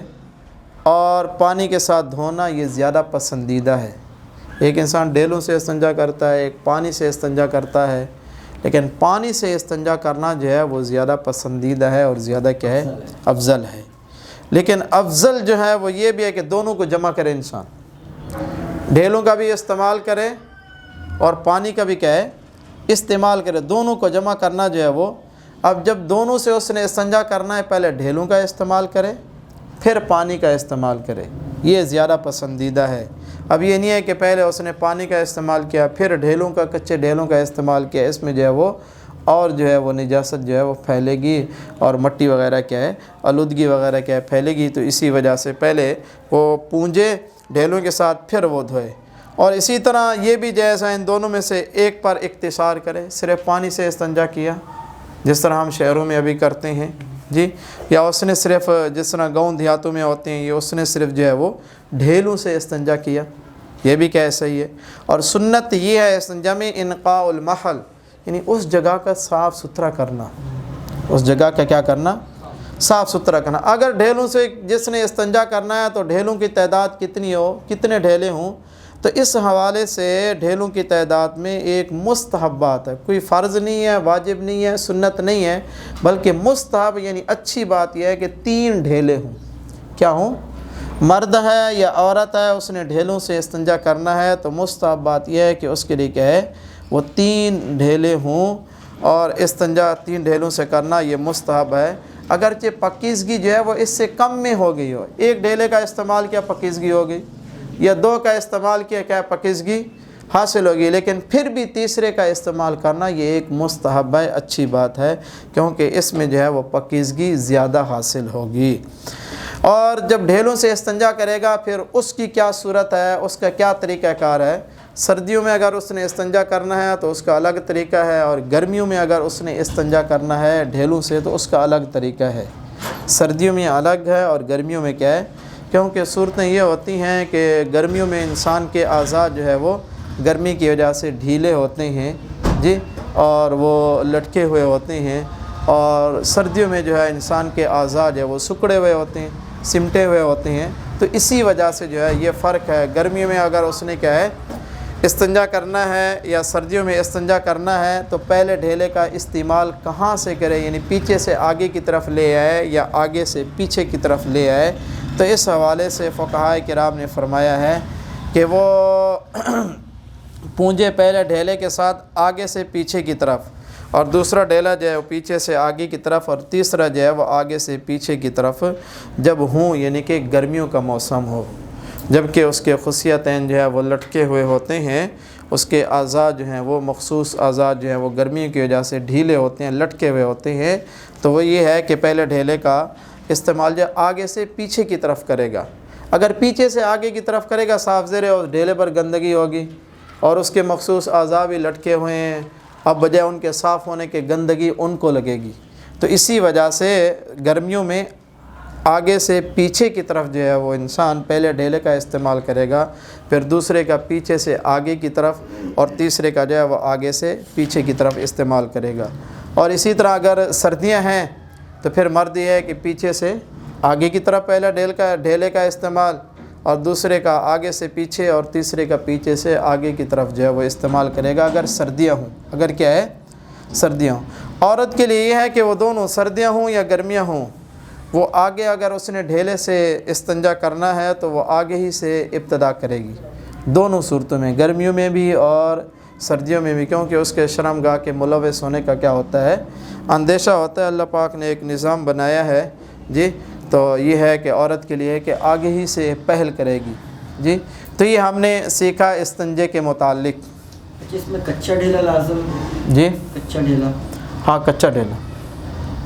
اور پانی کے ساتھ دھونا یہ زیادہ پسندیدہ ہے۔ ایک انسان ڈھیلوں سے استنجا کرتا ہے، ایک پانی سے استنجا کرتا ہے، لیکن پانی سے استنجا کرنا جو ہے وہ زیادہ پسندیدہ ہے اور زیادہ کیا ہے؟ افضل ہے۔ لیکن افضل جو ہے وہ یہ بھی ہے کہ دونوں کو جمع کرے انسان، ڈھیلوں کا بھی استعمال کرے اور پانی کا بھی کیا ہے؟ استعمال کرے، دونوں کو جمع کرنا جو ہے وہ، اب جب دونوں سے اس نے استنجا کرنا ہے پہلے ڈھیلوں کا استعمال کرے پھر پانی کا استعمال کرے، یہ زیادہ پسندیدہ ہے۔ اب یہ نہیں ہے کہ پہلے اس نے پانی کا استعمال کیا پھر ڈھیلوں کا، کچے ڈھیلوں کا استعمال کیا، اس میں جو ہے وہ اور جو ہے وہ نجاست جو ہے وہ پھیلے گی، اور مٹی وغیرہ کیا ہے؟ آلودگی وغیرہ کیا ہے؟ پھیلے گی۔ تو اسی وجہ سے پہلے وہ پونجے ڈھیلوں کے ساتھ پھر وہ دھوئے، اور اسی طرح یہ بھی جیسا ان دونوں میں سے ایک پر اقتصار کرے، صرف پانی سے استنجا کیا جس طرح ہم شہروں میں ابھی کرتے ہیں جی، یا اس نے صرف جس طرح گاؤں دیہاتوں میں ہوتے ہیں، یہ اس نے صرف جو ہے وہ ڈھیلوں سے استنجا کیا، یہ بھی کیا صحیح ہے۔ اور سنت یہ ہے استنجا میں انقاء المحل، یعنی اس جگہ کا صاف ستھرا کرنا، اس جگہ کا کیا کرنا؟ صاف ستھرا کرنا۔ اگر ڈھیلوں سے جس نے استنجا کرنا ہے تو ڈھیلوں کی تعداد کتنی ہو، کتنے ڈھیلے ہوں، تو اس حوالے سے ڈھیلوں کی تعداد میں ایک مستحب بات ہے، کوئی فرض نہیں ہے، واجب نہیں ہے، سنت نہیں ہے، بلکہ مستحب یعنی اچھی بات یہ ہے کہ 3 ڈھیلے ہوں۔ کیا ہوں؟ مرد ہے یا عورت ہے اس نے ڈھیلوں سے استنجا کرنا ہے تو مستحب بات یہ ہے کہ اس کے لیے کیا ہے؟ وہ 3 ڈھیلے ہوں، اور استنجا 3 ڈھیلوں سے کرنا یہ مستحب ہے۔ اگرچہ پاکیزگی جو ہے وہ اس سے کم میں ہو گئی ہو، 1 ڈھیلے کا استعمال کیا پاکیزگی ہو گئی، یا 2 کا استعمال کیا کیا پاکیزگی حاصل ہوگی، لیکن پھر بھی تیسرے کا استعمال کرنا یہ ایک مستحب ہے، اچھی بات ہے، کیونکہ اس میں جو ہے وہ پاکیزگی زیادہ حاصل ہوگی۔ اور جب ڈھیلوں سے استنجا کرے گا پھر اس کی کیا صورت ہے، اس کا کیا طریقہ کار ہے۔ سردیوں میں اگر اس نے استنجا کرنا ہے تو اس کا الگ طریقہ ہے، اور گرمیوں میں اگر اس نے استنجا کرنا ہے ڈھیلوں سے تو اس کا الگ طریقہ ہے۔ سردیوں میں الگ ہے اور گرمیوں میں کیا ہے؟ کیونکہ صورتیں یہ ہوتی ہیں کہ گرمیوں میں انسان کے اعضاء جو ہے وہ گرمی کی وجہ سے ڈھیلے ہوتے ہیں جی، اور وہ لٹکے ہوئے ہوتے ہیں، اور سردیوں میں جو ہے انسان کے اعضاء جو ہے وہ سکڑے ہوئے ہوتے ہیں، سمٹے ہوئے ہوتے ہیں۔ تو اسی وجہ سے جو ہے یہ فرق ہے۔ گرمیوں میں اگر اس نے کیا ہے استنجا کرنا ہے یا سردیوں میں استنجا کرنا ہے تو پہلے ڈھیلے کا استعمال کہاں سے کرے، یعنی پیچھے سے آگے کی طرف لے آئے یا آگے سے پیچھے کی طرف لے آئے۔ تو اس حوالے سے فقہائے کرام نے فرمایا ہے کہ وہ پونجے پہلے ڈھیلے کے ساتھ آگے سے پیچھے کی طرف، اور دوسرا ڈھیلا جو ہے وہ پیچھے سے آگے کی طرف، اور تیسرا جو ہے وہ آگے سے پیچھے کی طرف جب ہوں، یعنی کہ گرمیوں کا موسم ہو، جبکہ اس کے خصیتین جو ہے وہ لٹکے ہوئے ہوتے ہیں، اس کے اعضاء جو ہیں وہ مخصوص اعضاء جو ہیں وہ گرمیوں کی وجہ سے ڈھیلے ہوتے ہیں، لٹکے ہوئے ہوتے ہیں۔ تو وہ یہ ہے کہ پہلے ڈھیلے کا استعمال جو آگے سے پیچھے کی طرف کرے گا۔ اگر پیچھے سے آگے کی طرف کرے گا صاف ظاہر ہے اس ڈھیلے پر گندگی ہوگی اور اس کے مخصوص اعضاء بھی لٹکے ہوئے ہیں، اب بجائے ان کے صاف ہونے کے گندگی ان کو لگے گی۔ تو اسی وجہ سے گرمیوں میں آگے سے پیچھے کی طرف جو ہے وہ انسان پہلے ڈھیلے کا استعمال کرے گا، پھر دوسرے کا پیچھے سے آگے کی طرف، اور تیسرے کا جو ہے وہ آگے سے پیچھے کی طرف استعمال کرے گا۔ اور اسی طرح اگر سردیاں ہیں تو پھر مرد یہ ہے کہ پیچھے سے آگے کی طرف پہلے ڈھیلے کا استعمال، اور دوسرے کا آگے سے پیچھے، اور تیسرے کا پیچھے سے آگے کی طرف جو ہے وہ استعمال کرے گا اگر سردیاں ہوں۔ اگر کیا ہے سردیاں ہوں۔ عورت کے لیے یہ ہے کہ وہ دونوں سردیاں ہوں یا گرمیاں ہوں، وہ آگے اگر اس نے ڈھیلے سے استنجا کرنا ہے تو وہ آگے ہی سے ابتدا کرے گی، دونوں صورتوں میں، گرمیوں میں بھی اور سردیوں میں بھی، کیونکہ اس کے شرمگاہ کے ملوث ہونے کا کیا ہوتا ہے اندیشہ ہوتا ہے۔ اللہ پاک نے ایک نظام بنایا ہے جی، تو یہ ہے کہ عورت کے لیے کہ آگے ہی سے پہل کرے گی جی۔ تو یہ ہم نے سیکھا استنجے کے متعلق۔ جس میں کچا ڈھیلا لازم جی کچا ڈھیلا، ہاں کچا ڈھیلا،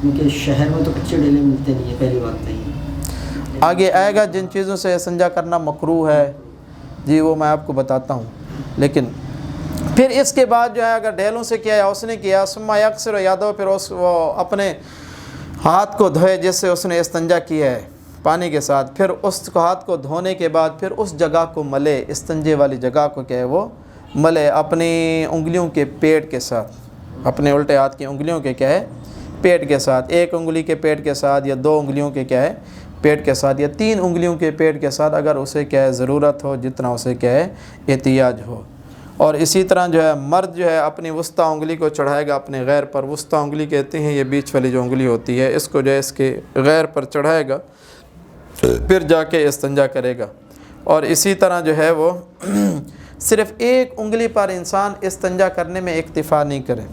کیونکہ شہر میں تو کچے ڈھیلے ملتے نہیں ہیں، پہلی بات نہیں۔ آگے آئے گا جن چیزوں سے استنجا کرنا مکروہ ہے جی، وہ میں آپ کو بتاتا ہوں۔ لیکن پھر اس کے بعد جو ہے اگر ڈھیلوں سے کیا ہے اس نے کیا ثم یغسل یدہ، پھر وہ اپنے ہاتھ کو دھوئے جس سے اس نے استنجا کیا ہے پانی کے ساتھ، پھر اس ہاتھ کو دھونے کے بعد پھر اس جگہ کو ملے، استنجے والی جگہ کو کیا ہے وہ ملے اپنی انگلیوں کے پیٹ کے ساتھ، اپنے الٹے ہاتھ کی انگلیوں کے کیا ہے پیٹ کے ساتھ، ایک انگلی کے پیٹ کے ساتھ یا دو انگلیوں کے کیا ہے پیٹ کے ساتھ یا تین انگلیوں کے پیٹ کے ساتھ، اگر اسے کیا ہے ضرورت ہو، جتنا اسے کیا ہے احتیاج ہو۔ اور اسی طرح جو ہے مرد جو ہے اپنی وسطی انگلی کو چڑھائے گا اپنے غیر پر، وسطی انگلی کہتے ہیں یہ بیچ والی جو انگلی ہوتی ہے، اس کو جو ہے اس کے غیر پر چڑھائے گا، پھر جا کے استنجا کرے گا۔ اور اسی طرح جو ہے وہ صرف ایک انگلی پر انسان استنجا کرنے میں اکتفا نہیں کرے۔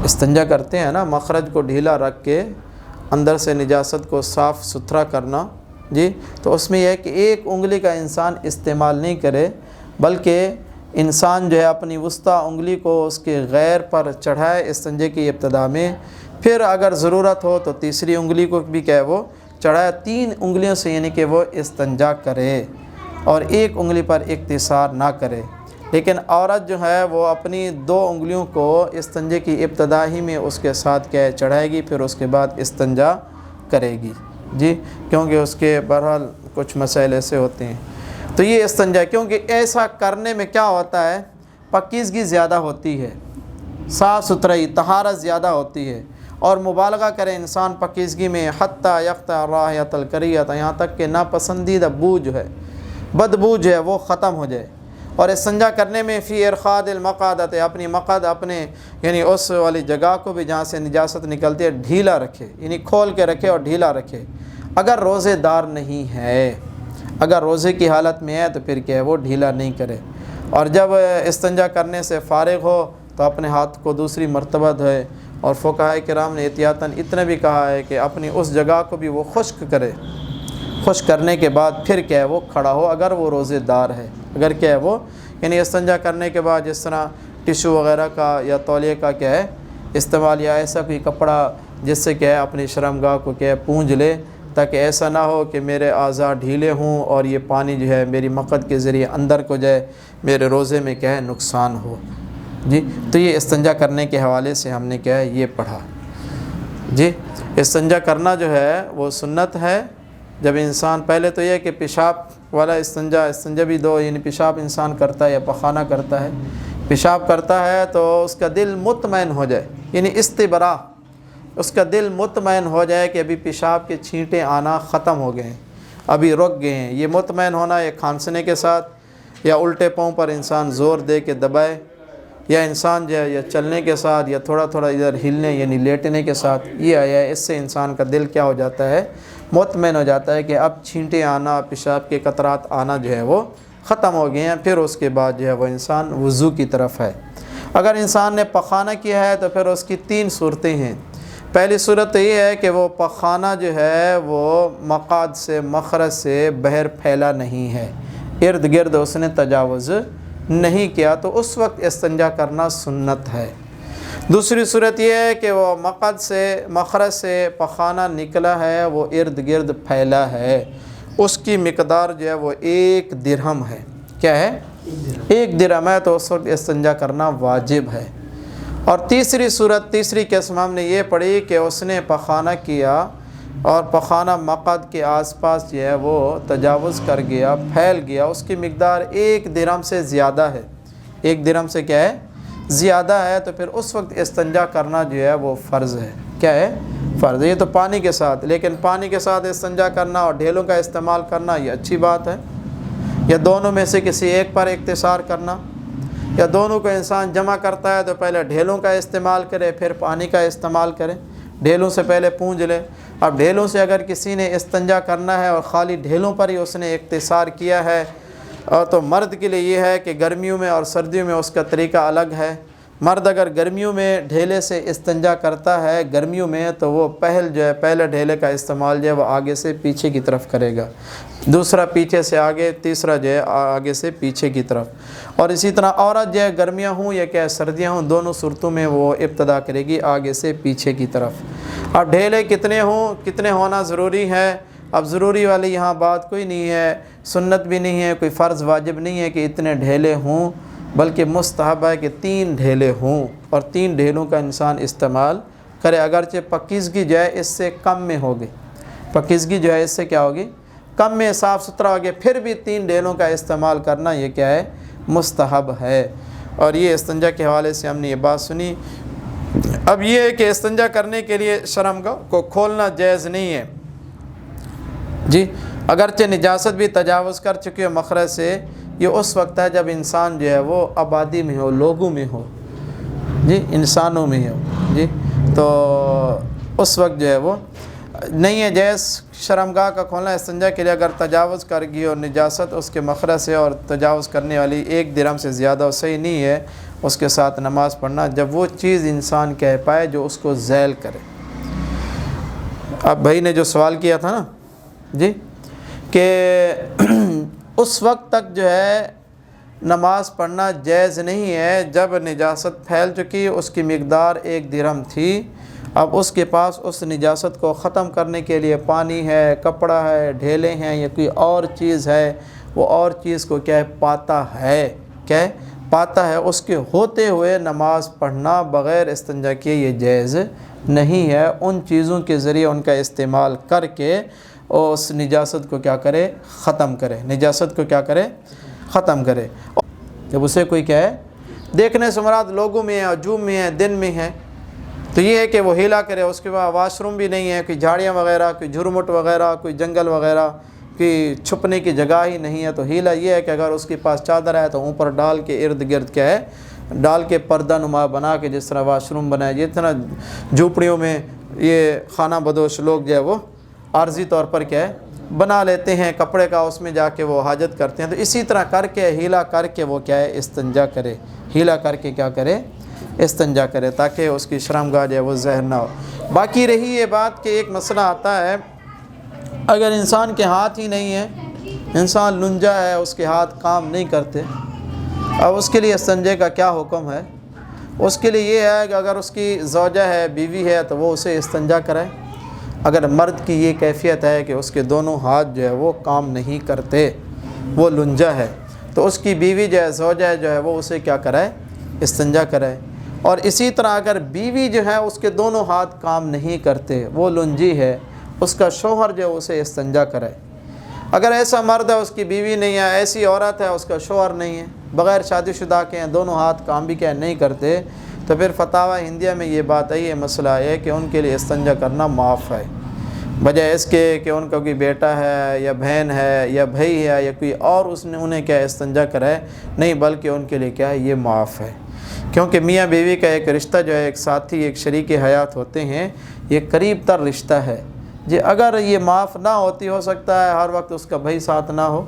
استنجا کرتے ہیں نا مخرج کو ڈھیلا رکھ کے اندر سے نجاست کو صاف ستھرا کرنا جی، تو اس میں یہ ہے کہ ایک انگلی کا انسان استعمال نہیں کرے، بلکہ انسان جو ہے اپنی وسطی انگلی کو اس کے غیر پر چڑھائے استنجے کی ابتدا میں، پھر اگر ضرورت ہو تو تیسری انگلی کو بھی کیا ہے وہ چڑھائے، تین انگلیوں سے یعنی کہ وہ استنجا کرے اور ایک انگلی پر اقتصار نہ کرے۔ لیکن عورت جو ہے وہ اپنی دو انگلیوں کو استنجے کی ابتدا ہی میں اس کے ساتھ کیا ہے چڑھائے گی، پھر اس کے بعد استنجا کرے گی جی، کیونکہ اس کے بہرحال کچھ مسائل ایسے ہوتے ہیں۔ تو یہ استنجا، کیونکہ ایسا کرنے میں کیا ہوتا ہے پاکیزگی زیادہ ہوتی ہے، صاف ستھرائی طہارت زیادہ ہوتی ہے، اور مبالغہ کرے انسان پاکیزگی میں حتیٰ یقطع رائحۃ الکریہۃ، یہاں تک کہ ناپسندیدہ بو جو ہے بدبو جو ہے وہ ختم ہو جائے۔ اور استنجا کرنے میں فی ارخاد المقعدۃ، اپنی مقعد اپنے یعنی اس والی جگہ کو بھی جہاں سے نجاست نکلتی ہے ڈھیلا رکھے، یعنی کھول کے رکھے اور ڈھیلا رکھے۔ اگر روزے دار نہیں ہے، اگر روزے کی حالت میں ہے تو پھر کیا ہے وہ ڈھیلا نہیں کرے، اور جب استنجا کرنے سے فارغ ہو تو اپنے ہاتھ کو دوسری مرتبہ دھوئے۔ اور فقہائے کرام نے احتیاطاً اتنا بھی کہا ہے کہ اپنی اس جگہ کو بھی وہ خشک کرے، خشک کرنے کے بعد پھر کیا ہے وہ کھڑا ہو اگر وہ روزے دار ہے۔ اگر کیا ہے وہ یعنی استنجا کرنے کے بعد جس طرح ٹیشو وغیرہ کا یا تولیے کا کیا ہے استعمال، یا ایسا کوئی کپڑا جس سے کیا ہے اپنی شرمگاہ کو کیا ہے پونجھ لے، تاکہ ایسا نہ ہو کہ میرے اعضاء ڈھیلے ہوں اور یہ پانی جو ہے میری مقعد کے ذریعے اندر کو جائے، میرے روزے میں کیا ہے نقصان ہو جی۔ تو یہ استنجا کرنے کے حوالے سے ہم نے کیا ہے یہ پڑھا جی۔ استنجا کرنا جو ہے وہ سنت ہے جب انسان پہلے تو یہ کہ پیشاب والا استنجا بھی دو، یعنی پیشاب انسان کرتا ہے یا پخانہ کرتا ہے، پیشاب کرتا ہے تو اس کا دل مطمئن ہو جائے، یعنی استبراء، اس کا دل مطمئن ہو جائے کہ ابھی پیشاب کے چھینٹے آنا ختم ہو گئے ہیں، ابھی رک گئے ہیں۔ یہ مطمئن ہونا یہ کھانسنے کے ساتھ یا الٹے پاؤں پر انسان زور دے کے دبائے، یا انسان جو ہے یا چلنے کے ساتھ یا تھوڑا تھوڑا ادھر ہلنے یعنی لیٹنے کے ساتھ یہ آیا ہے، اس سے انسان کا دل کیا ہو جاتا ہے، مطمئن ہو جاتا ہے کہ اب چھینٹے آنا، پیشاب کے قطرات آنا جو ہے وہ ختم ہو گئے ہیں۔ پھر اس کے بعد جو ہے وہ انسان وضو کی طرف ہے۔ اگر انسان نے پخانہ کیا ہے تو پھر اس کی 3 صورتیں ہیں۔ پہلی صورت یہ ہے کہ وہ پخانہ جو ہے وہ مقعد سے، مخرج سے باہر پھیلا نہیں ہے، ارد گرد اس نے تجاوز نہیں کیا، تو اس وقت استنجا کرنا سنت ہے۔ دوسری صورت یہ ہے کہ وہ مقعد سے، مخرج سے پخانہ نکلا ہے، وہ ارد گرد پھیلا ہے، اس کی مقدار جو ہے وہ 1 درہم ہے۔ کیا ہے؟ 1 درہم ہے، تو اس وقت استنجا کرنا واجب ہے۔ اور تیسری صورت، تیسری قسم ہم نے یہ پڑھی کہ اس نے پخانہ کیا اور پخانہ مقعد کے آس پاس جو ہے وہ تجاوز کر گیا، پھیل گیا، اس کی مقدار 1 درہم سے زیادہ ہے، 1 درہم سے کیا ہے؟ زیادہ ہے، تو پھر اس وقت استنجا کرنا جو ہے وہ فرض ہے۔ کیا ہے؟ فرض ہے۔ یہ تو پانی کے ساتھ، لیکن پانی کے ساتھ استنجا کرنا اور ڈھیلوں کا استعمال کرنا یہ اچھی بات ہے، یا دونوں میں سے کسی ایک پر اقتصار کرنا، یا دونوں کو انسان جمع کرتا ہے تو پہلے ڈھیلوں کا استعمال کرے پھر پانی کا استعمال کرے، ڈھیلوں سے پہلے پونجھ لے۔ اب ڈھیلوں سے اگر کسی نے استنجا کرنا ہے اور خالی ڈھیلوں پر ہی اس نے اقتصار کیا ہے، تو مرد کے لیے یہ ہے کہ گرمیوں میں اور سردیوں میں اس کا طریقہ الگ ہے۔ مرد اگر گرمیوں میں ڈھیلے سے استنجا کرتا ہے گرمیوں میں، تو وہ پہلے ڈھیلے کا استعمال جو ہے وہ آگے سے پیچھے کی طرف کرے گا، دوسرا پیچھے سے آگے، تیسرا جو ہے آگے سے پیچھے کی طرف۔ اور اسی طرح عورت جو ہے گرمیاں ہوں یا کہ سردیاں ہوں، دونوں صورتوں میں وہ ابتدا کرے گی آگے سے پیچھے کی طرف۔ اب ڈھیلے کتنے ہوں، کتنے ہونا ضروری ہے؟ اب ضروری والی یہاں بات کوئی نہیں ہے، سنت بھی نہیں ہے، کوئی فرض واجب نہیں ہے کہ اتنے ڈھیلے ہوں، بلکہ مستحب ہے کہ 3 ڈھیلے ہوں، اور 3 ڈھیلوں کا انسان استعمال کرے، اگرچہ پکیزگی جو ہے اس سے کم میں ہوگی، پکیزگی جو ہے اس سے کیا ہوگی؟ کم میں، صاف ستھرا ہوگی، پھر بھی 3 ڈھیلوں کا استعمال کرنا یہ کیا ہے؟ مستحب ہے۔ اور یہ استنجا کے حوالے سے ہم نے یہ بات سنی۔ اب یہ ہے کہ استنجا کرنے کے لیے شرمگاہ کو کھولنا جائز نہیں ہے جی، اگرچہ نجاست بھی تجاوز کر چکی ہو مخرج سے، یہ اس وقت ہے جب انسان جو ہے وہ آبادی میں ہو، لوگوں میں ہو جی، انسانوں میں ہو جی، تو اس وقت جو ہے وہ نہیں ہے جائز شرمگاہ کا کھولنا استنجا کے لیے۔ اگر تجاوز کر گئی اور نجاست اس کے مخرج سے اور تجاوز کرنے والی 1 درہم سے زیادہ، اور صحیح نہیں ہے اس کے ساتھ نماز پڑھنا جب وہ چیز انسان کہہ پائے جو اس کو ذیل کرے۔ اب بھائی نے جو سوال کیا تھا نا جی، کہ اس وقت تک جو ہے نماز پڑھنا جائز نہیں ہے جب نجاست پھیل چکی، اس کی مقدار 1 درہم تھی، اب اس کے پاس اس نجاست کو ختم کرنے کے لیے پانی ہے، کپڑا ہے، ڈھیلے ہیں یا کوئی اور چیز ہے، وہ اور چیز کو کیا ہے؟ پاتا ہے، کیا ہے؟ پاتا ہے، اس کے ہوتے ہوئے نماز پڑھنا بغیر استنجا کیے یہ جائز نہیں ہے۔ ان چیزوں کے ذریعے ان کا استعمال کر کے اور اس نجاست کو کیا کرے؟ ختم کرے، نجاست کو کیا کرے؟ ختم کرے۔ جب اسے کوئی کیا ہے؟ دیکھنے سے مراد لوگوں میں ہے، ہجوم میں ہے، دن میں ہے، تو یہ ہے کہ وہ ہیلا کرے۔ اس کے بعد واش روم بھی نہیں ہے، کوئی جھاڑیاں وغیرہ، کوئی جھرمٹ وغیرہ، کوئی جنگل وغیرہ، کوئی چھپنے کی جگہ ہی نہیں ہے، تو ہیلا یہ ہے کہ اگر اس کے پاس چادر ہے تو اوپر ڈال کے ارد گرد کیا ہے؟ ڈال کے پردہ نما بنا کے، جس طرح واش روم بنائے، جس طرح جھوپڑیوں میں یہ خانہ بدوش لوگ جو ہے وہ عارضی طور پر کیا ہے؟ بنا لیتے ہیں کپڑے کا، اس میں جا کے وہ حاجت کرتے ہیں، تو اسی طرح کر کے ہیلا کر کے وہ کیا ہے؟ استنجا کرے، ہیلا کر کے کیا کرے؟ استنجا کرے، تاکہ اس کی شرمگاہ جو ہے وہ ظاہر نہ ہو۔ باقی رہی یہ بات کہ ایک مسئلہ آتا ہے، اگر انسان کے ہاتھ ہی نہیں ہے، انسان لنجا ہے، اس کے ہاتھ کام نہیں کرتے، اب اس کے لیے استنجے کا کیا حکم ہے؟ اس کے لیے یہ ہے کہ اگر اس کی زوجہ ہے، بیوی ہے، تو وہ اسے استنجا کرائے۔ اگر مرد کی یہ کیفیت ہے کہ اس کے دونوں ہاتھ جو ہے وہ کام نہیں کرتے، وہ لنجا ہے، تو اس کی بیوی جو ہے، زوجہ جو ہے، وہ اسے کیا کرائے؟ استنجا کرائے۔ اور اسی طرح اگر بیوی جو ہے اس کے دونوں ہاتھ کام نہیں کرتے، وہ لنجی ہے، اس کا شوہر جو ہے اسے استنجا کرے۔ اگر ایسا مرد ہے اس کی بیوی نہیں ہے، ایسی عورت ہے اس کا شوہر نہیں ہے، بغیر شادی شدہ کے ہیں، دونوں ہاتھ کام بھی کیا نہیں کرتے، تو پھر فتاوی ہندیہ میں یہ بات ہے، یہ مسئلہ ہے کہ ان کے لیے استنجا کرنا معاف ہے، بجائے اس کے کہ ان کا کوئی بیٹا ہے یا بہن ہے یا بھائی ہے یا کوئی اور اس نے انہیں کیا استنجا کرے، نہیں، بلکہ ان کے لیے کیا ہے، یہ معاف ہے، کیونکہ میاں بیوی کا ایک رشتہ جو ہے، ایک ساتھی، ایک شریک حیات ہوتے ہیں، یہ قریب تر رشتہ ہے جی۔ اگر یہ معاف نہ ہوتی، ہو سکتا ہے ہر وقت اس کا بھائی ساتھ نہ ہو،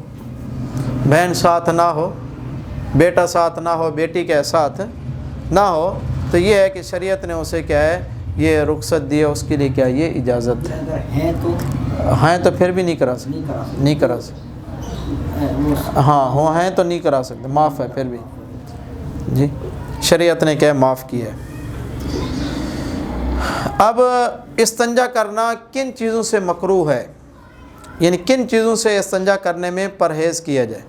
بہن ساتھ نہ ہو، بیٹا ساتھ نہ ہو، بیٹی کے ساتھ نہ ہو، تو یہ ہے کہ شریعت نے اسے کیا ہے، یہ رخصت دی ہے، اس کے لیے کیا یہ اجازت ہے۔ اگر ہیں تو پھر بھی نہیں کرا سکتے، ہاں ہیں تو نہیں کرا سکتے، معاف ہے پھر بھی جی، شریعت نے کیا معاف کیا ہے۔ اب استنجا کرنا کن چیزوں سے مکروہ ہے، یعنی کن چیزوں سے استنجا کرنے میں پرہیز کیا جائے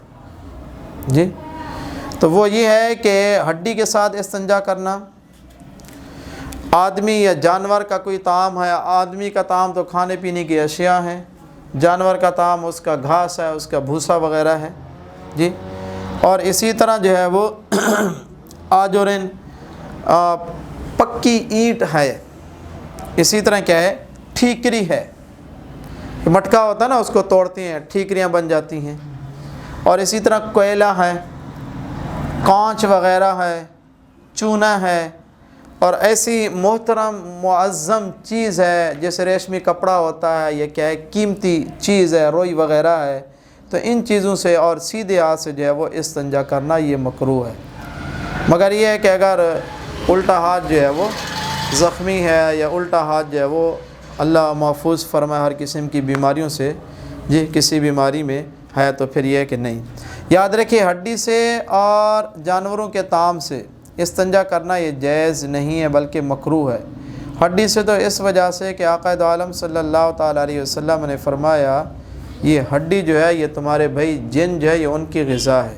جی، تو وہ یہ ہے کہ ہڈی کے ساتھ استنجا کرنا، آدمی یا جانور کا کوئی طعام ہے، آدمی کا طعام تو کھانے پینے کی اشیاء ہیں، جانور کا طعام اس کا گھاس ہے، اس کا بھوسا وغیرہ ہے جی، اور اسی طرح جو ہے وہ آجورن پکی اینٹ ہے، اسی طرح کیا ہے، ٹھیکری ہے، مٹکا ہوتا ہے نا، اس کو توڑتے ہیں، ٹھیکریاں بن جاتی ہیں، اور اسی طرح کوئلہ ہے، کانچ وغیرہ ہے، چونا ہے، اور ایسی محترم معظم چیز ہے جیسے ریشمی کپڑا ہوتا ہے، یا کیا ہے قیمتی چیز ہے، روئی وغیرہ ہے، تو ان چیزوں سے اور سیدھے ہاتھ سے جو ہے وہ استنجا کرنا یہ مکروہ ہے۔ مگر یہ ہے کہ اگر الٹا ہاتھ جو ہے وہ زخمی ہے، یا الٹا ہاتھ جو ہے وہ اللہ محفوظ فرمائے ہر قسم کی بیماریوں سے جی، کسی بیماری میں ہے، تو پھر یہ ہے کہ نہیں۔ یاد رکھیے ہڈی سے اور جانوروں کے طعام سے استنجا کرنا یہ جائز نہیں ہے بلکہ مکروہ ہے۔ ہڈی سے تو اس وجہ سے کہ آقا دو عالم صلی اللہ تعالیٰ علیہ وسلم نے فرمایا، یہ ہڈی جو ہے یہ تمہارے بھائی جن جو ہے یہ ان کی غذا ہے،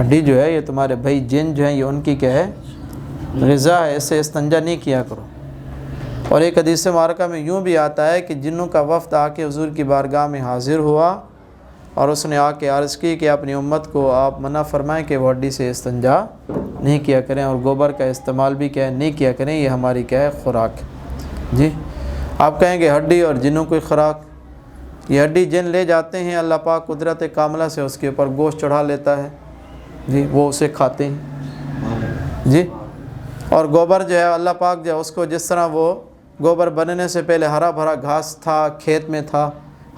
ہڈی جو ہے یہ تمہارے بھائی جن جو ہے یہ ان کی کیا ہے، غذا ہے، اس سے استنجا نہیں کیا کرو۔ اور ایک حدیث مبارکہ میں یوں بھی آتا ہے کہ جنوں کا وفد آ کے حضور کی بارگاہ میں حاضر ہوا اور اس نے آ کے عرض کی کہ اپنی امت کو آپ منع فرمائیں کہ وہ ہڈی سے استنجا نہیں کیا کریں، اور گوبر کا استعمال بھی کیا ہے نہیں کیا کریں، یہ ہماری کیا ہے خوراک جی۔ آپ کہیں گے ہڈی اور جنوں کی خوراک، یہ ہڈی جن لے جاتے ہیں، اللہ پاک قدرت کاملہ سے اس کے اوپر گوشت چڑھا لیتا ہے جی، وہ اسے کھاتے ہیں جی، اور گوبر جو ہے اللہ پاک جو ہے اس کو جس طرح وہ گوبر بننے سے پہلے ہرا بھرا گھاس تھا، کھیت میں تھا،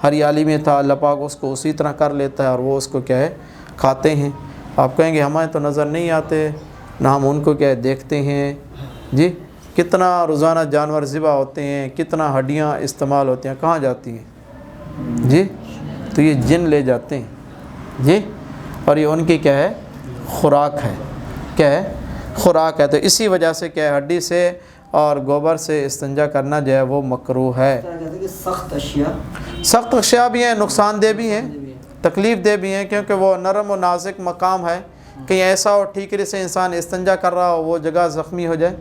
ہریالی میں تھا، اللہ پاک اس کو اسی طرح کر لیتا ہے اور وہ اس کو کیا ہے کھاتے ہیں۔ آپ کہیں گے ہمیں تو نظر نہیں آتے، نہ ہم ان کو کیا ہے دیکھتے ہیں جی، کتنا روزانہ جانور ذبح ہوتے ہیں، کتنا ہڈیاں استعمال ہوتی ہیں، کہاں جاتی ہیں جی، تو یہ جن لے جاتے ہیں جی، اور یہ ان کی کیا ہے خوراک ہے، کیا ہے خوراک ہے، تو اسی وجہ سے کیا ہے ہڈی سے اور گوبر سے استنجا کرنا جو ہے وہ مکروہ ہے۔ سخت اشیاء بھی ہیں، نقصان دہ بھی ہیں، تکلیف دہ بھی ہیں، کیونکہ وہ نرم و نازک مقام ہے، کہیں ایسا ہو ٹھیکری سے انسان استنجا کر رہا ہو وہ جگہ زخمی ہو جائے،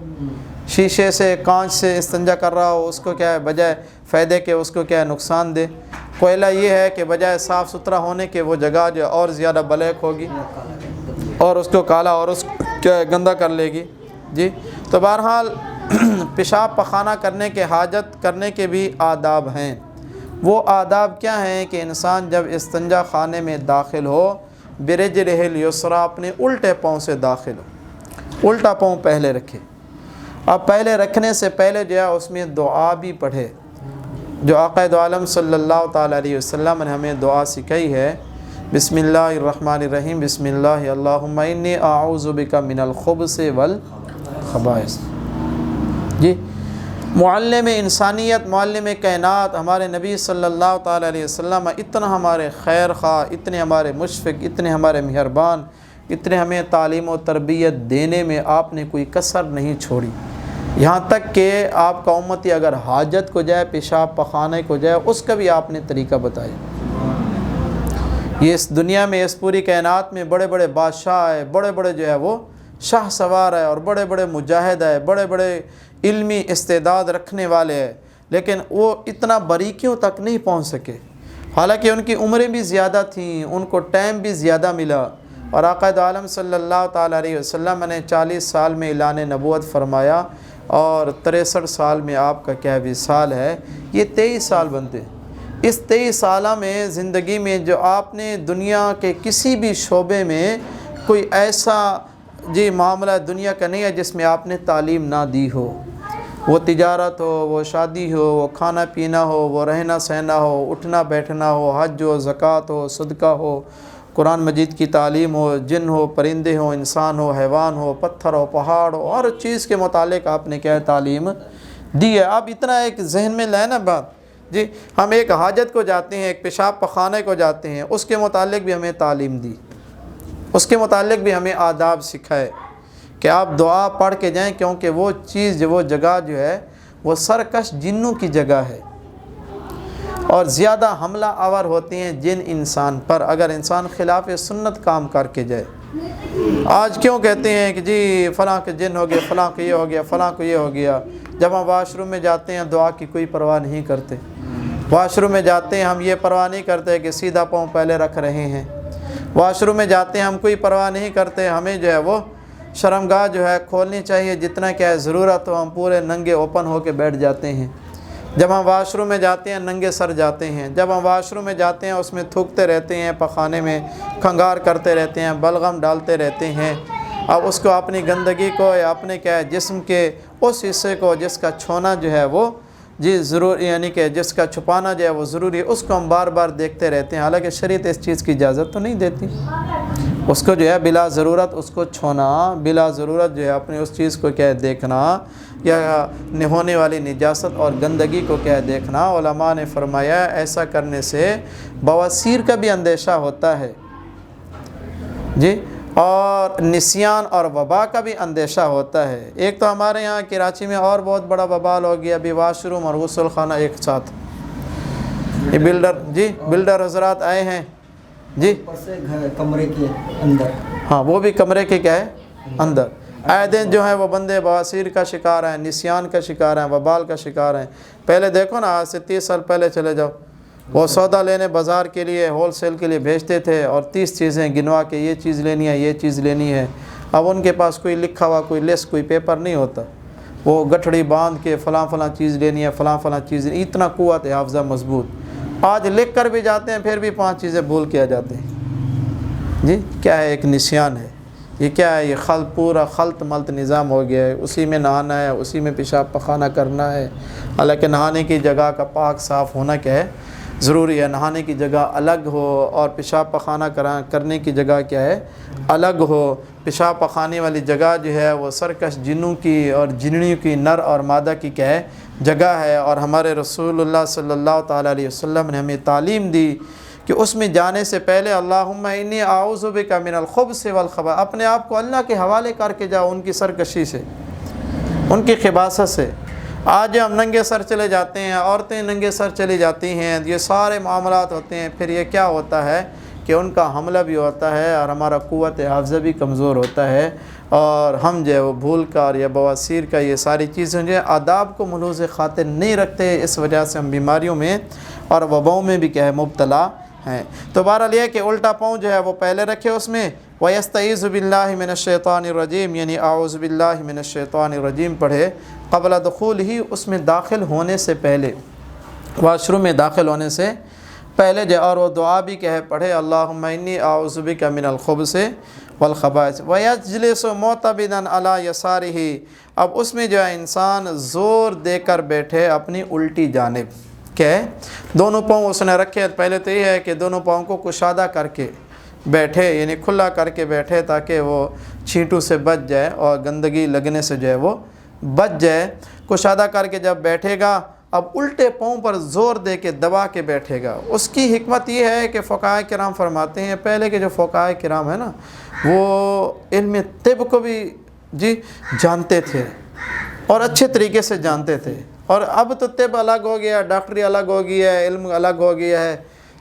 شیشے سے کانچ سے استنجا کر رہا ہو اس کو کیا ہے بجائے فائدے کے اس کو کیا ہے نقصان دے، کوئلہ یہ ہے کہ بجائے صاف ستھرا ہونے کے وہ جگہ جو اور زیادہ بلیک ہوگی اور اس کو کالا اور اس کیا ہے گندا کر لے گی جی۔ تو بہرحال پیشاب پخانہ کرنے کے حاجت کرنے کے بھی آداب ہیں، وہ آداب کیا ہیں کہ انسان جب استنجا خانے میں داخل ہو برجلہ الیسریٰ اپنے الٹے پاؤں سے داخل ہو، الٹا پاؤں پہلے رکھے، اب پہلے رکھنے سے پہلے جو ہے اس میں دعا بھی پڑھے، جو آقا دو عالم صلی اللہ تعالیٰ علیہ وسلم نے ہمیں دعا سکھائی ہے، بسم اللہ الرحمن الرحیم، بسم اللہ اللہم انی اعوذ بک من الخبث والخبائث جی۔ معلم انسانیت، معلم کائنات ہمارے نبی صلی اللہ تعالیٰ علیہ وسلم اتنا ہمارے خیر خواہ، اتنے ہمارے مشفق، اتنے ہمارے مہربان، اتنے ہمیں تعلیم و تربیت دینے میں آپ نے کوئی کسر نہیں چھوڑی، یہاں تک کہ آپ کا امتی اگر حاجت کو جائے، پیشاب پخانے کو جائے، اس کا بھی آپ نے طریقہ بتایا۔ یہ اس دنیا میں اس پوری کائنات میں بڑے بڑے بادشاہ ہے، بڑے بڑے جو ہے وہ شاہ سوار ہے، اور بڑے بڑے مجاہد ہے، بڑے بڑے علمی استعداد رکھنے والے ہیں، لیکن وہ اتنا باریکیوں تک نہیں پہنچ سکے، حالانکہ ان کی عمریں بھی زیادہ تھیں، ان کو ٹائم بھی زیادہ ملا، اور آقا دو عالم صلی اللہ تعالیٰ علیہ وسلم نے 40 سال میں اعلان نبوت فرمایا، اور 63 سال میں آپ کا کیا وصال ہے، یہ 23 سال بنتے ہیں۔ اس 23 سالہ میں زندگی میں جو آپ نے دنیا کے کسی بھی شعبے میں کوئی ایسا معاملہ دنیا کا نہیں ہے جس میں آپ نے تعلیم نہ دی ہو، وہ تجارت ہو، وہ شادی ہو، وہ کھانا پینا ہو، وہ رہنا سہنا ہو، اٹھنا بیٹھنا ہو، حج ہو، زکوٰۃ ہو، صدقہ ہو، قرآن مجید کی تعلیم ہو، جن ہو، پرندے ہو، انسان ہو، حیوان ہو، پتھر ہو، پہاڑ ہو، ہر چیز کے متعلق آپ نے کیا تعلیم دی ہے۔ اب اتنا ایک ذہن میں لائے نا بات، ہم ایک حاجت کو جاتے ہیں، ایک پیشاب پخانے کو جاتے ہیں، اس کے متعلق بھی ہمیں تعلیم دی، اس کے متعلق بھی ہمیں آداب سکھائے کہ آپ دعا پڑھ کے جائیں، کیونکہ وہ چیز وہ جگہ جو ہے وہ سرکش جنوں کی جگہ ہے، اور زیادہ حملہ آور ہوتے ہیں جن انسان پر اگر انسان خلاف سنت کام کر کے جائے۔ آج کیوں کہتے ہیں کہ جی فلاں کے جن ہو گیا، فلاں کو یہ ہو گیا، فلاں کو یہ ہو گیا؟ جب ہم واش روم میں جاتے ہیں دعا کی کوئی پرواہ نہیں کرتے، واش روم میں جاتے ہیں ہم یہ پرواہ نہیں کرتے کہ سیدھا پاؤں پہلے رکھ رہے ہیں، واش روم میں جاتے ہیں ہم کوئی پرواہ نہیں کرتے، ہمیں جو ہے وہ شرمگاہ جو ہے کھولنی چاہیے، جتنا کیا ہے ضرورت ہو ہم پورے ننگے اوپن ہو کے بیٹھ جاتے ہیں۔ جب ہم واش روم میں جاتے ہیں ننگے سر جاتے ہیں، جب ہم واش روم میں جاتے ہیں اس میں تھوکتے رہتے ہیں، پخانے میں کھنگار کرتے رہتے ہیں، بلغم ڈالتے رہتے ہیں۔ اب اس کو اپنی گندگی کو یا اپنے کیا ہے جسم کے اس حصے کو جس کا چھونا جو ہے وہ ضرور، یعنی کہ جس کا چھپانا جو ہے وہ ضروری ہے، اس کو ہم بار بار دیکھتے رہتے ہیں، حالانکہ شریعت اس چیز کی اجازت تو نہیں دیتی۔ اس کو جو ہے بلا ضرورت اس کو چھونا، بلا ضرورت جو ہے اپنی اس چیز کو کیا ہے دیکھنا، یا ہونے والی نجاست اور گندگی کو کیا ہے دیکھنا۔ علماء نے فرمایا ایسا کرنے سے بواسیر کا بھی اندیشہ ہوتا ہے اور نسیان اور وبا کا بھی اندیشہ ہوتا ہے۔ ایک تو ہمارے یہاں کراچی میں اور بہت بڑا وبال ہو گیا، ابھی واش روم اور غسل خانہ ایک ساتھ، یہ بلڈر حضرات آئے ہیں اوپر سے کمرے کے اندر، ہاں وہ بھی کمرے کے کیا ہے اندر، آئے دن جو ہیں وہ بندے بواسیر کا شکار ہیں، نسیان کا شکار ہیں، وبال کا شکار ہیں۔ پہلے دیکھو نا، آج سے 30 سال پہلے چلے جاؤ، وہ سودا لینے بازار کے لیے ہول سیل کے لیے بھیجتے تھے اور 30 چیزیں گنوا کے یہ چیز لینی ہے، یہ چیز لینی ہے۔ اب ان کے پاس کوئی لکھا ہوا کوئی لسٹ کوئی پیپر نہیں ہوتا، وہ گٹھڑی باندھ کے فلاں فلاں چیز لینی ہے، فلاں فلاں چیز، اتنا قوت ہے حافظہ مضبوط۔ آج لکھ کر بھی جاتے ہیں پھر بھی 5 چیزیں بھول کے آ جاتے ہیں۔ کیا ہے؟ ایک نسیان ہے، یہ کیا ہے؟ یہ پورا خلط ملط نظام ہو گیا ہے، اسی میں نہانا ہے، اسی میں پیشاب پخانہ کرنا ہے، حالانکہ نہانے کی جگہ کا پاک صاف ہونا کیا ہے ضروری ہے، نہانے کی جگہ الگ ہو اور پیشاب پخانہ کرنے کی جگہ کیا ہے الگ ہو۔ پیشاب پخانے والی جگہ جو ہے وہ سرکش جنوں کی اور جنڑیوں کی، نر اور مادہ کی کیا ہے جگہ ہے، اور ہمارے رسول اللہ صلی اللہ تعالیٰ علیہ وسلم نے ہمیں تعلیم دی کہ اس میں جانے سے پہلے اللہم انی اعوذ بک من الخبث والخبائث، اپنے آپ کو اللہ کے حوالے کر کے جاؤ ان کی سرکشی سے، ان کی خباثت سے۔ آج ہم ننگے سر چلے جاتے ہیں، عورتیں ننگے سر چلی جاتی ہیں، یہ سارے معاملات ہوتے ہیں، پھر یہ کیا ہوتا ہے کہ ان کا حملہ بھی ہوتا ہے اور ہمارا قوت حافظہ بھی کمزور ہوتا ہے، اور ہم جو ہے وہ بھول کر یا بواسیر کا یہ ساری چیزیں جو ہے آداب کو ملحوظ خاطر نہیں رکھتے، اس وجہ سے ہم بیماریوں میں اور وباؤں میں بھی کیا ہے مبتلا ہیں۔ تو بہرحال یہ کہ الٹا پاؤں جو ہے وہ پہلے رکھے، اس میں وَيَسْتَعِيذُ بِاللَّهِ مِنَ الشَّيْطَانِ الرَّجِيمِ، یعنی اعوذ باللہ من الشیطان الرجیم پڑھے قبل دخول ہی، اس میں داخل ہونے سے پہلے، واش روم میں داخل ہونے سے پہلے جو، اور وہ دعا بھی کہے پڑھے اللہم انی اعوذ بک من الخبث والخبائث وَيَجْلِسُ مُعْتَمِدًا عَلَى يَسَارِهِ، اب اس میں جو ہے انسان زور دے کر بیٹھے اپنی الٹی جانب، کیا ہے دونوں پاؤں اس نے رکھے، پہلے تو یہ ہے کہ دونوں پاؤں کو کشادہ کر کے بیٹھے، یعنی کھلا کر کے بیٹھے تاکہ وہ چھینٹوں سے بچ جائے اور گندگی لگنے سے جو ہے وہ بچ جائے۔ کشادہ کر کے جب بیٹھے گا، اب الٹے پاؤں پر زور دے کے دبا کے بیٹھے گا۔ اس کی حکمت یہ ہے کہ فقہاء کرام فرماتے ہیں، پہلے کے جو فقہاء کرام ہیں نا، وہ علم طب کو بھی جانتے تھے اور اچھے طریقے سے جانتے تھے، اور اب تو طب الگ ہو گیا، ڈاکٹری الگ ہو گیا ہے، علم الگ ہو گیا ہے،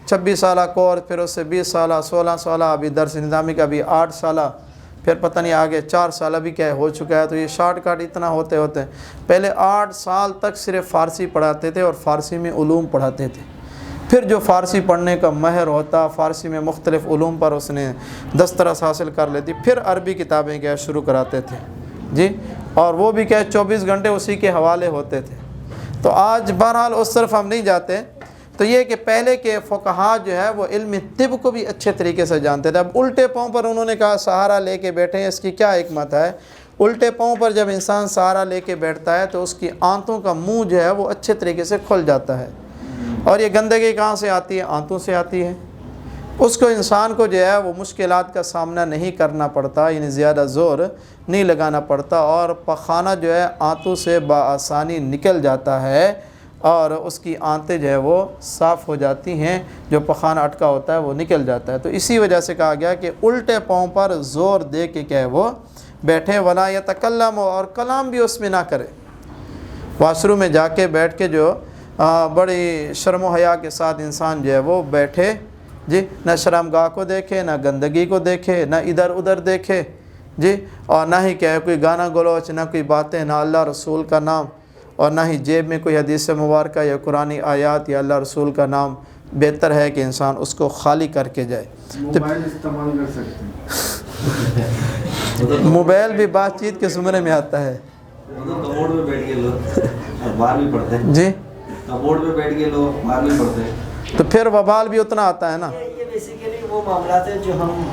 26 سالہ کورس، پھر اس سے 20 سالہ 16 سالہ، ابھی درس نظامی کا بھی 8 سالہ پھر پتہ نہیں آگے 4 سال ابھی کیا ہو چکا ہے، تو یہ شارٹ کٹ اتنا ہوتے ہوتے پہلے 8 سال تک صرف فارسی پڑھاتے تھے اور فارسی میں علوم پڑھاتے تھے۔ پھر جو فارسی پڑھنے کا ماہر ہوتا، فارسی میں مختلف علوم پر اس نے دسترس حاصل کر لیتی، پھر عربی کتابیں کیا شروع کراتے تھے جی، اور وہ بھی کیا 24 گھنٹے اسی کے حوالے ہوتے تھے۔ تو آج بہرحال اس طرف ہم نہیں جاتے۔ تو یہ کہ پہلے کے فقہا جو ہے وہ علم طب کو بھی اچھے طریقے سے جانتے تھے۔ اب الٹے پاؤں پر انہوں نے کہا سہارا لے کے بیٹھے ہیں، اس کی کیا حکمت ہے؟ الٹے پاؤں پر جب انسان سہارا لے کے بیٹھتا ہے تو اس کی آنتوں کا منہ جو ہے وہ اچھے طریقے سے کھل جاتا ہے، اور یہ گندگی کہاں سے آتی ہے؟ آنتوں سے آتی ہے۔ اس کو انسان کو جو ہے وہ مشکلات کا سامنا نہیں کرنا پڑتا، یعنی زیادہ زور نہیں لگانا پڑتا، اور پخانہ جو ہے آنتوں سے بآسانی نکل جاتا ہے، اور اس کی آنتیں جو ہے وہ صاف ہو جاتی ہیں، جو پخانہ اٹکا ہوتا ہے وہ نکل جاتا ہے۔ تو اسی وجہ سے کہا گیا کہ الٹے پاؤں پر زور دے کے کیا ہے وہ بیٹھے، ولا یتکلم، اور کلام بھی اس میں نہ کرے۔ واش روم میں جا کے بیٹھ کے جو بڑی شرم و حیا کے ساتھ انسان جو ہے وہ بیٹھے جی، نہ شرمگاہ کو دیکھے، نہ گندگی کو دیکھے، نہ ادھر ادھر دیکھے جی، اور نہ ہی کیا ہے کوئی گانا گلوچ، نہ کوئی باتیں، نہ اللہ رسول کا نام، اور نہ ہی جیب میں کوئی حدیث مبارکہ یا قرآنی آیات یا اللہ رسول کا نام۔ بہتر ہے کہ انسان اس کو خالی کر کے جائے۔ موبائل استعمال کر سکتے ہیں، موبائل بھی بات چیت کے زمرے میں آتا ہے کموڈ میں بیٹھ کے لوگ اخبار بھی پڑھتے ہیں جی، کموڈ میں بیٹھ کے لوگ اخبار بھی پڑھتے ہیں، تو پھر وبال بھی اتنا آتا ہے نا۔ یہ بیسیکلی وہ معاملات ہیں جو ہم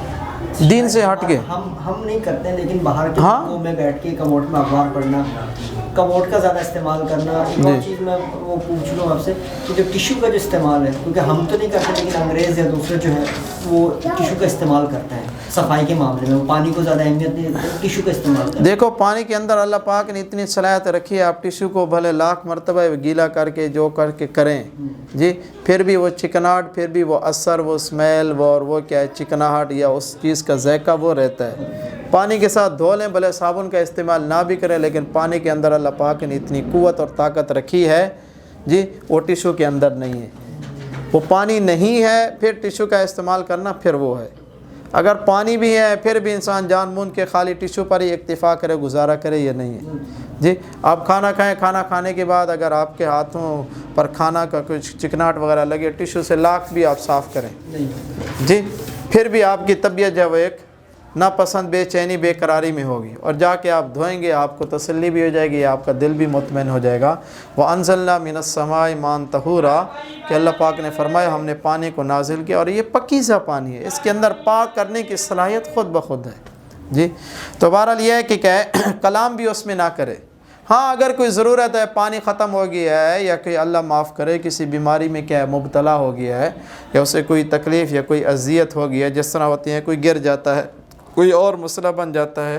دین سے ہٹ کے ہم نہیں کرتے، لیکن باہر کے ہاں ملکوں میں بیٹھ کے کموڈ میں اخبار پڑھنا، کموڈ کا زیادہ استعمال کرنا۔ ایک اور چیز میں وہ پوچھ لوں آپ سے کہ جو ٹیشو کا جو استعمال ہے، کیونکہ ہم تو نہیں کرتے لیکن انگریز یا دوسرے جو ہیں وہ ٹیشو کا استعمال کرتے ہیں صفائی کے معاملے میں، وہ پانی کو زیادہ اہمیت نہیں دیتے، ٹیشو کا استعمال کرتے ہیں۔ دیکھو پانی کے اندر اللہ پاک نے اتنی صلاحیت رکھی ہے، آپ ٹیشو کو بھلے لاکھ مرتبہ گیلا کر کے جو کر کے کریں جی، پھر بھی وہ چکناہٹ، پھر بھی وہ اثر، وہ اسمیل، وہ کیا ہے چکناہٹ یا اس چیز کا ذائقہ وہ رہتا ہے۔ پانی کے ساتھ دھو لیں، بھلے صابن کا استعمال نہ بھی کریں، لیکن پانی کے اندر اللہ پاک نے اتنی قوت اور طاقت رکھی ہے جی، وہ ٹیشو کے اندر نہیں ہے۔ وہ پانی نہیں ہے پھر ٹیشو کا استعمال کرنا پھر وہ ہے۔ اگر پانی بھی ہے پھر بھی انسان جان بوجھ کے خالی ٹیشو پر ہی اکتفا کرے، گزارا کرے، یہ نہیں ہے جی۔ آپ کھانا کھائیں، کھانا کھانے کے بعد اگر آپ کے ہاتھوں پر کھانا کا کچھ چکناہٹ وغیرہ لگے، ٹیشو سے لاکھ بھی آپ صاف کریں جی، پھر بھی آپ کی طبیعت جو ہے وہ ایک ناپسند، بے چینی، بے قراری میں ہوگی، اور جا کے آپ دھوئیں گے آپ کو تسلی بھی ہو جائے گی، آپ کا دل بھی مطمئن ہو جائے گا۔ وَأَنزَلْنَا مِنَ السَّمَاءِ مَاءً طَهُورًا، کہ اللہ پاک نے فرمایا ہم نے پانی کو نازل کیا، اور یہ پکیزہ پانی ہے، اس کے اندر پاک کرنے کی صلاحیت خود بخود ہے جی۔ تو بہرحال یہ ہے کہ کیا ہے کلام بھی اس میں نہ کرے۔ ہاں اگر کوئی ضرورت ہے، پانی ختم ہو گیا ہے، یا کہ اللہ معاف کرے کسی بیماری میں کیا ہے مبتلا ہو گیا ہے، یا اسے کوئی تکلیف یا کوئی اذیت ہو گیا ہے، جس طرح ہوتی ہیں کوئی گر جاتا ہے، کوئی اور مسئلہ بن جاتا ہے،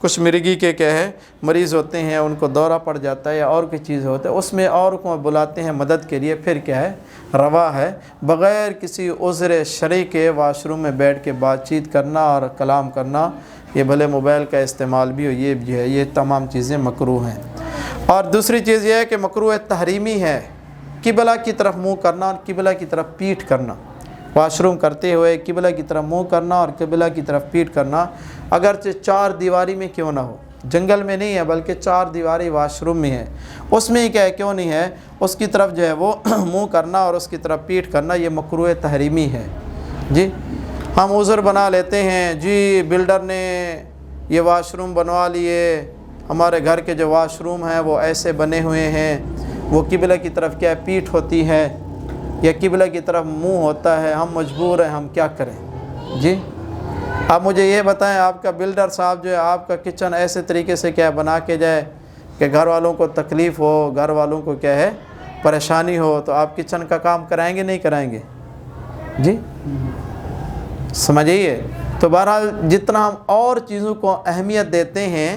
کچھ مرگی کے کیا ہے مریض ہوتے ہیں، ان کو دورہ پڑ جاتا ہے یا اور کوئی چیز ہوتا ہے، اس میں اور کو بلاتے ہیں مدد کے لیے، پھر کیا ہے روا ہے بغیر کسی عذر شرعی کے واش روم میں بیٹھ کے بات چیت کرنا اور کلام کرنا، یہ بھلے موبائل کا استعمال بھی ہو، یہ بھی ہے، یہ تمام چیزیں مکروہ ہیں۔ اور دوسری چیز یہ ہے کہ مکروہ تحریمی ہے قبلہ کی طرف منہ کرنا اور قبلہ کی طرف پیٹھ کرنا۔ واش روم کرتے ہوئے قبلہ کی طرف منہ کرنا اور قبلہ کی طرف پیٹھ کرنا، اگرچہ 4 دیواری میں کیوں نہ ہو، جنگل میں نہیں ہے بلکہ 4 دیواری واش روم میں ہے، اس میں ہی کیا ہے کیوں نہیں ہے، اس کی طرف جو ہے وہ منہ کرنا اور اس کی طرف پیٹھ کرنا، یہ مکروہ تحریمی ہے جی۔ ہم عذر بنا لیتے ہیں جی، بلڈر نے یہ واش روم بنوا لیے، ہمارے گھر کے جو واش روم ہیں وہ ایسے بنے ہوئے ہیں، وہ قبلہ کی طرف کیا پیٹھ ہوتی ہے یا قبلہ کی طرف منہ ہوتا ہے، ہم مجبور ہیں، ہم کیا کریں جی۔ آپ مجھے یہ بتائیں، آپ کا بلڈر صاحب جو ہے آپ کا کچن ایسے طریقے سے کیا بنا کے جائے کہ گھر والوں کو تکلیف ہو، گھر والوں کو کیا ہے پریشانی ہو، تو آپ کچن کا کام کرائیں گے نہیں کرائیں گے جی؟ سمجھیے۔ تو بہرحال جتنا ہم اور چیزوں کو اہمیت دیتے ہیں،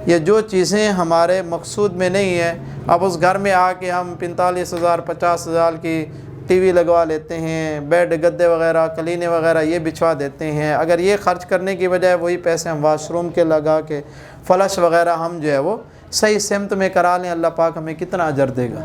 یہ جو چیزیں ہمارے مقصود میں نہیں ہے، اب اس گھر میں آ کے ہم 45,000 50,000 کی ٹی وی لگوا لیتے ہیں، بیڈ گدے وغیرہ کلینے وغیرہ یہ بچھوا دیتے ہیں، اگر یہ خرچ کرنے کی بجائے وہی پیسے ہم واش روم کے لگا کے فلش وغیرہ ہم جو ہے وہ صحیح سمت میں کرا لیں، اللہ پاک ہمیں کتنا اجر دے گا۔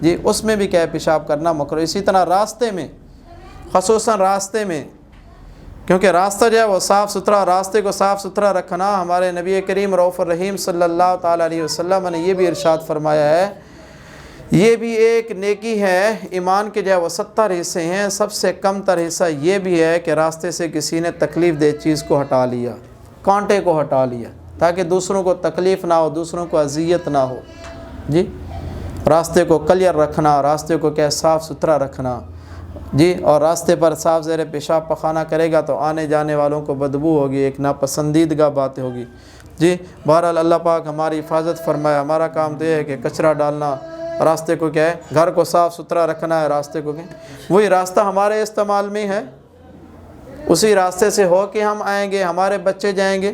جی اس میں بھی کیا ہے پیشاب کرنا مکروہ۔ اسی طرح راستے میں خصوصاً راستے میں کیونکہ راستہ جو ہے وہ صاف ستھرا راستے کو صاف ستھرا رکھنا ہمارے نبی کریم رؤوف الرحیم صلی اللہ تعالیٰ علیہ وسلم نے یہ بھی ارشاد فرمایا ہے یہ بھی ایک نیکی ہے ایمان کے جو ہے وہ 70 حصے ہیں سب سے کم تر حصہ یہ بھی ہے کہ راستے سے کسی نے تکلیف دہ چیز کو ہٹا لیا کانٹے کو ہٹا لیا تاکہ دوسروں کو تکلیف نہ ہو دوسروں کو اذیت نہ ہو جی راستے کو کلیئر رکھنا راستے کو کیا صاف ستھرا رکھنا جی اور راستے پر صاف زیر پیشاب پخانہ کرے گا تو آنے جانے والوں کو بدبو ہوگی ایک ناپسندیدگا بات ہوگی جی بہرحال اللہ پاک ہماری حفاظت فرمائے ہمارا کام تو یہ ہے کہ کچرا ڈالنا راستے کو کیا ہے گھر کو صاف ستھرا رکھنا ہے راستے کو وہی راستہ ہمارے استعمال میں ہے اسی راستے سے ہو کے ہم آئیں گے ہمارے بچے جائیں گے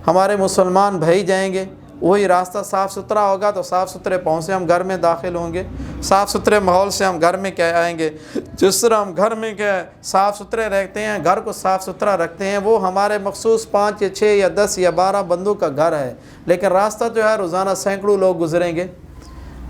ہمارے مسلمان بھائی جائیں گے وہی راستہ صاف ستھرا ہوگا تو صاف ستھرے پاؤں سے ہم گھر میں داخل ہوں گے صاف ستھرے ماحول سے ہم گھر میں کیا آئیں گے جس طرح ہم گھر میں کیا صاف ستھرے رکھتے ہیں گھر کو صاف ستھرا رکھتے ہیں وہ ہمارے مخصوص 5 یا 6 یا 10 یا 12 بندوں کا گھر ہے لیکن راستہ جو ہے روزانہ سینکڑوں لوگ گزریں گے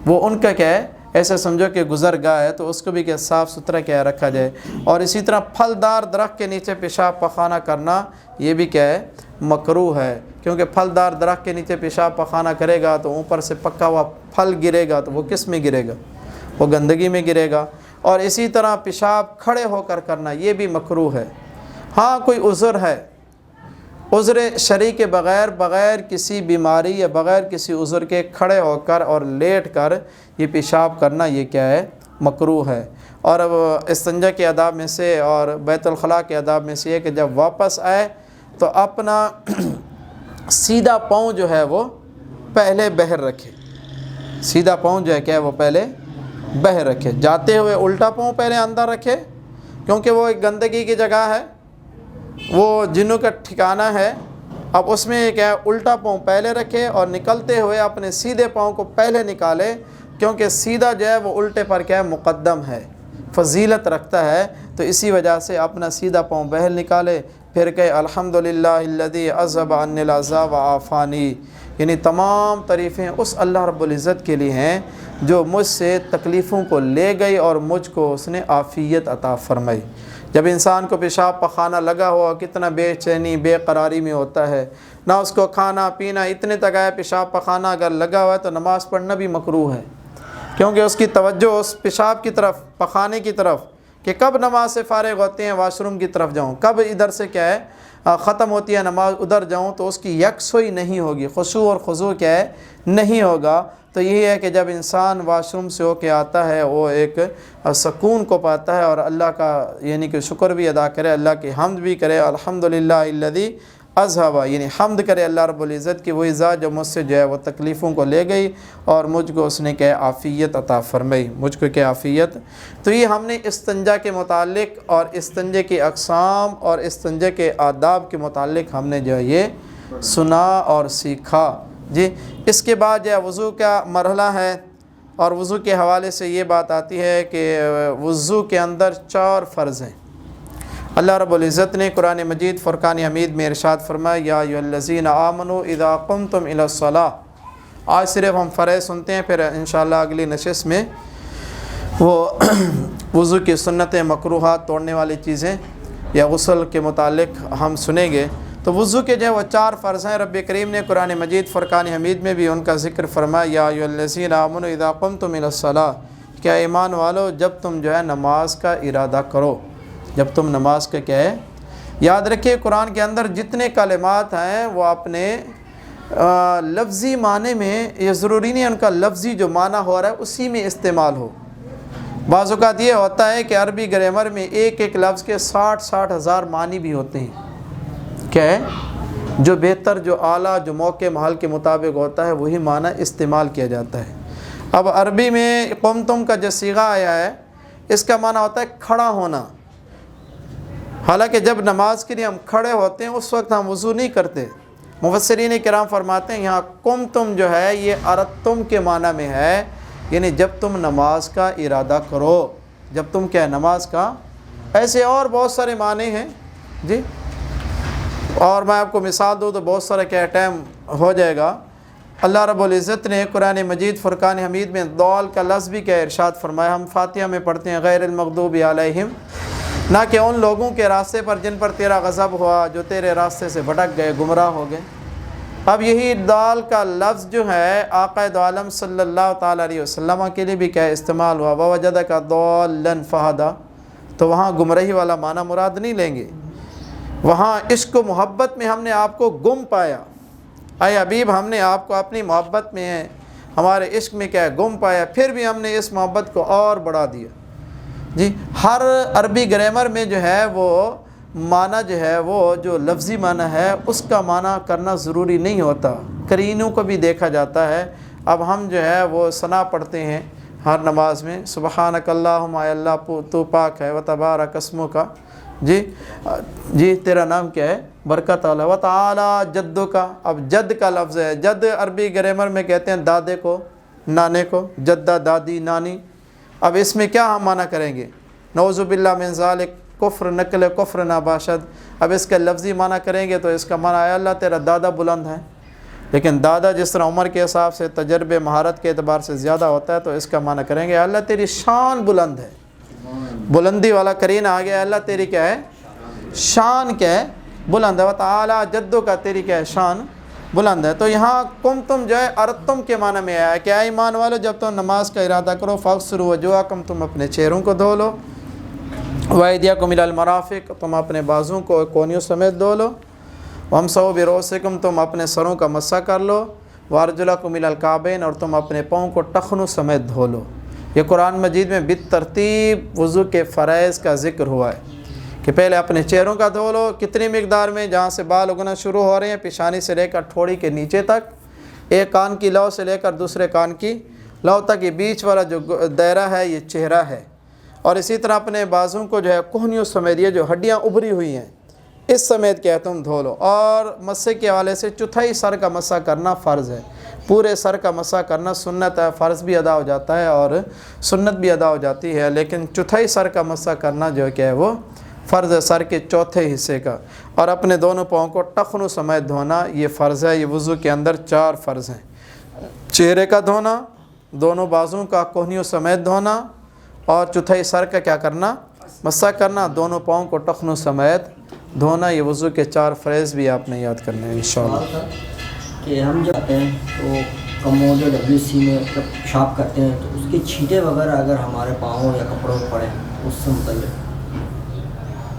وہ ان کا کیا ہے ایسے سمجھو کہ گزر گاہ ہے تو اس کو بھی کیا صاف ستھرا کیا رکھا جائے اور اسی طرح پھلدار درخت کے نیچے پیشاب پخانہ کرنا یہ بھی کیا ہے مکروہ ہے کیونکہ پھلدار درخت کے نیچے پیشاب پخانہ کرے گا تو اوپر سے پکا ہوا پھل گرے گا تو وہ کس میں گرے گا وہ گندگی میں گرے گا اور اسی طرح پیشاب کھڑے ہو کر کرنا یہ بھی مکروہ ہے ہاں کوئی عذر ہے عذر شرعی کے بغیر کسی بیماری یا بغیر کسی عذر کے کھڑے ہو کر اور لیٹ کر یہ پیشاب کرنا یہ کیا ہے مکروہ ہے اور اب استنجا کے آداب میں سے اور بیت الخلاء کے آداب میں سے یہ کہ جب واپس آئے تو اپنا سیدھا پاؤں جو ہے وہ پہلے بہر رکھے سیدھا پاؤں جو ہے کیا ہے وہ پہلے بہر رکھے جاتے ہوئے الٹا پاؤں پہلے اندر رکھے کیونکہ وہ ایک گندگی کی جگہ ہے وہ جنوں کا ٹھکانہ ہے اب اس میں کیا ہے الٹا پاؤں پہلے رکھے اور نکلتے ہوئے اپنے سیدھے پاؤں کو پہلے نکالے کیونکہ سیدھا جو ہے وہ الٹے پر کیا ہے مقدم ہے فضیلت رکھتا ہے تو اسی وجہ سے اپنا سیدھا پاؤں بہل نکالے پھر کہ الحمدللہ الذی اذھب عنی العذا وعافانی یعنی تمام تعریفیں اس اللہ رب العزت کے لیے ہیں جو مجھ سے تکلیفوں کو لے گئی اور مجھ کو اس نے عافیت عطا فرمائی جب انسان کو پیشاب پخانہ لگا ہوا کتنا بے چینی بے قراری میں ہوتا ہے نہ اس کو کھانا پینا اتنے تک آیا پیشاب پخانہ اگر لگا ہوا ہے تو نماز پڑھنا بھی مکروہ ہے کیونکہ اس کی توجہ اس پیشاب کی طرف پخانے کی طرف کہ کب نماز سے فارغ ہوتے ہیں واش روم کی طرف جاؤں کب ادھر سے کیا ہے ختم ہوتی ہے نماز ادھر جاؤں تو اس کی یکسوئی نہیں ہوگی خشوع اور خضوع کیا ہے نہیں ہوگا تو یہی ہے کہ جب انسان واش روم سے ہو کے آتا ہے وہ ایک سکون کو پاتا ہے اور اللہ کا یعنی کہ شکر بھی ادا کرے اللہ کی حمد بھی کرے الحمدللہ الذی اذھب یعنی حمد کرے اللہ رب العزت کی وہی ذات جو مجھ سے جو ہے وہ تکلیفوں کو لے گئی اور مجھ کو اس نے کیا عافیت عطا فرمائی مجھ کو کیا عافیت تو یہ ہم نے استنجا کے متعلق اور استنجے کی اقسام اور استنجے کے آداب کے متعلق ہم نے جو ہے یہ سنا اور سیکھا جی اس کے بعد جو ہے وضو کا مرحلہ ہے اور وضو کے حوالے سے یہ بات آتی ہے کہ وضو کے اندر 4 فرض ہیں اللہ رب العزت نے قرآن مجید فرقان حمید میں ارشاد فرمایا یا ایھا الذین آمنوا اذا قمتم الی الصلاۃ آج صرف ہم فرض سنتے ہیں پھر انشاءاللہ اگلی نشست میں وہ وضو کی سنتیں مکروہات توڑنے والی چیزیں یا غسل کے متعلق ہم سنیں گے تو وضو کے جو ہے وہ 4 فرض ہیں رب کریم نے قرآن مجید فرقان حمید میں بھی ان کا ذکر فرمایا یا ایھا الذین آمنوا اذا قمتم الی الصلاۃ کیا ایمان والو جب تم جو ہے نماز کا ارادہ کرو جب تم نماز کا کیا ہے یاد رکھیے قرآن کے اندر جتنے کلمات ہیں وہ اپنے لفظی معنی میں یہ ضروری نہیں ان کا لفظی جو معنی ہو رہا ہے اسی میں استعمال ہو بعض اوقات یہ ہوتا ہے کہ عربی گرامر میں ایک ایک لفظ کے 60 ہزار معنی بھی ہوتے ہیں کیا ہے جو بہتر جو اعلیٰ جو موقع محل کے مطابق ہوتا ہے وہی معنی استعمال کیا جاتا ہے اب عربی میں قمتم کا جو صیغہ آیا ہے اس کا معنی ہوتا ہے کھڑا ہونا حالانکہ جب نماز کے لیے ہم کھڑے ہوتے ہیں اس وقت ہم وضو نہیں کرتے مفسرین کرام فرماتے ہیں یہاں قمتم جو ہے یہ ارتم کے معنی میں ہے یعنی جب تم نماز کا ارادہ کرو جب تم کیا نماز کا ایسے اور بہت سارے معنی ہیں جی اور میں آپ کو مثال دوں تو بہت سارا کیا ٹائم ہو جائے گا اللہ رب العزت نے قرآن مجید فرقان حمید میں ضال کا لفظ بھی کیا ارشاد فرمایا. ہم فاتحہ میں پڑھتے ہیں غیر المغضوب علیہم، نہ کہ ان لوگوں کے راستے پر جن پر تیرا غضب ہوا، جو تیرے راستے سے بھٹک گئے، گمراہ ہو گئے. اب یہی ضال کا لفظ جو ہے آقا دو عالم صلی اللہ تعالیٰ علیہ وسلم کے لیے بھی کیا استعمال ہوا. ووجدک ضالا فہدی، تو وہاں گمراہی والا معنی مراد نہیں لیں گے. وہاں عشق و محبت میں ہم نے آپ کو گم پایا. اے حبیب، ہم نے آپ کو اپنی محبت میں، ہمارے عشق میں کیا ہے گم پایا، پھر بھی ہم نے اس محبت کو اور بڑھا دیا. جی ہر عربی گرامر میں جو ہے وہ معنی جو ہے وہ جو لفظی معنی ہے اس کا معنی کرنا ضروری نہیں ہوتا، قرینوں کو بھی دیکھا جاتا ہے. اب ہم جو ہے وہ ثنا پڑھتے ہیں ہر نماز میں، سبحانک اللہم، اے اللہ تو پاک ہے، و تبارک اسمک، جی تیرا نام کیا ہے، برکت والا، و تعالی جدک. اب جد کا لفظ ہے، جد عربی گرامر میں کہتے ہیں دادے کو، نانے کو، جدہ دادی نانی. اب اس میں کیا ہم معنی کریں گے؟ نعوذ باللہ من ذالک، کفر نقل کفر ناباشد. اب اس کا لفظی معنی کریں گے تو اس کا معنی ہے اللہ تیرا دادا بلند ہے، لیکن دادا جس طرح عمر کے حساب سے تجربے مہارت کے اعتبار سے زیادہ ہوتا ہے تو اس کا معنی کریں گے اللہ تیری شان بلند ہے. بلندی والا کرین آ گیا، اللہ تیری کیا ہے شان کیا ہے بلند ہے. و تعالی جدو کا تیری کیا ہے شان بلند ہے. تو یہاں تم جو ہے ارتم کے معنی میں آیا کہ ایمان والو جب تم نماز کا ارادہ کرو فاغسلوا وجوہکم، تم اپنے چہروں کو دھو لو، وایدیکم الی المرافق، تم اپنے بازوں کو کونیوں سمیت دھو لو، وامسحوا برؤوسکم، تم اپنے سروں کا مسح کر لو، وارجلکم الی الکعبین، اور تم اپنے پاؤں کو ٹخنوں سمیت دھو لو. یہ قرآن مجید میں بالترتیب وضو کے فرائض کا ذکر ہوا ہے کہ پہلے اپنے چہروں کا دھو لو. کتنی مقدار میں؟ جہاں سے بال اگنا شروع ہو رہے ہیں، پیشانی سے لے کر ٹھوڑی کے نیچے تک، ایک کان کی لو سے لے کر دوسرے کان کی لو تک، یہ بیچ والا جو دائرہ ہے یہ چہرہ ہے. اور اسی طرح اپنے بازوں کو جو ہے کوہنیوں سمیت، یہ جو ہڈیاں ابھری ہوئی ہیں اس سمیت کیا تم دھو لو. اور مسح کے حوالے سے چوتھائی سر کا مسح کرنا فرض ہے. پورے سر کا مسح کرنا سنت ہے، فرض بھی ادا ہو جاتا ہے اور سنت بھی ادا ہو جاتی ہے، لیکن چوتھائی سر کا مسح کرنا جو ہے کیا ہے وہ فرض ہے، سر کے چوتھے حصے کا. اور اپنے دونوں پاؤں کو ٹخنوں سمیت دھونا یہ فرض ہے. یہ وضو کے اندر 4 فرض ہیں: چہرے کا دھونا، دونوں بازوں کا کوہنیوں سمیت دھونا، اور چوتھائی سر کا کیا کرنا مسح کرنا، دونوں پاؤں کو ٹخنوں سمیت دھونا. یہ وضو کے 4 فرائض بھی آپ نے یاد کرنے ہیں انشاءاللہ. کہ ہم جب آتے ہیں تو کموڈ WC میں جب پیشاب کرتے ہیں تو اس کے چھینٹے وغیرہ اگر ہمارے پاؤں یا کپڑوں میں پڑے اس سے متعلق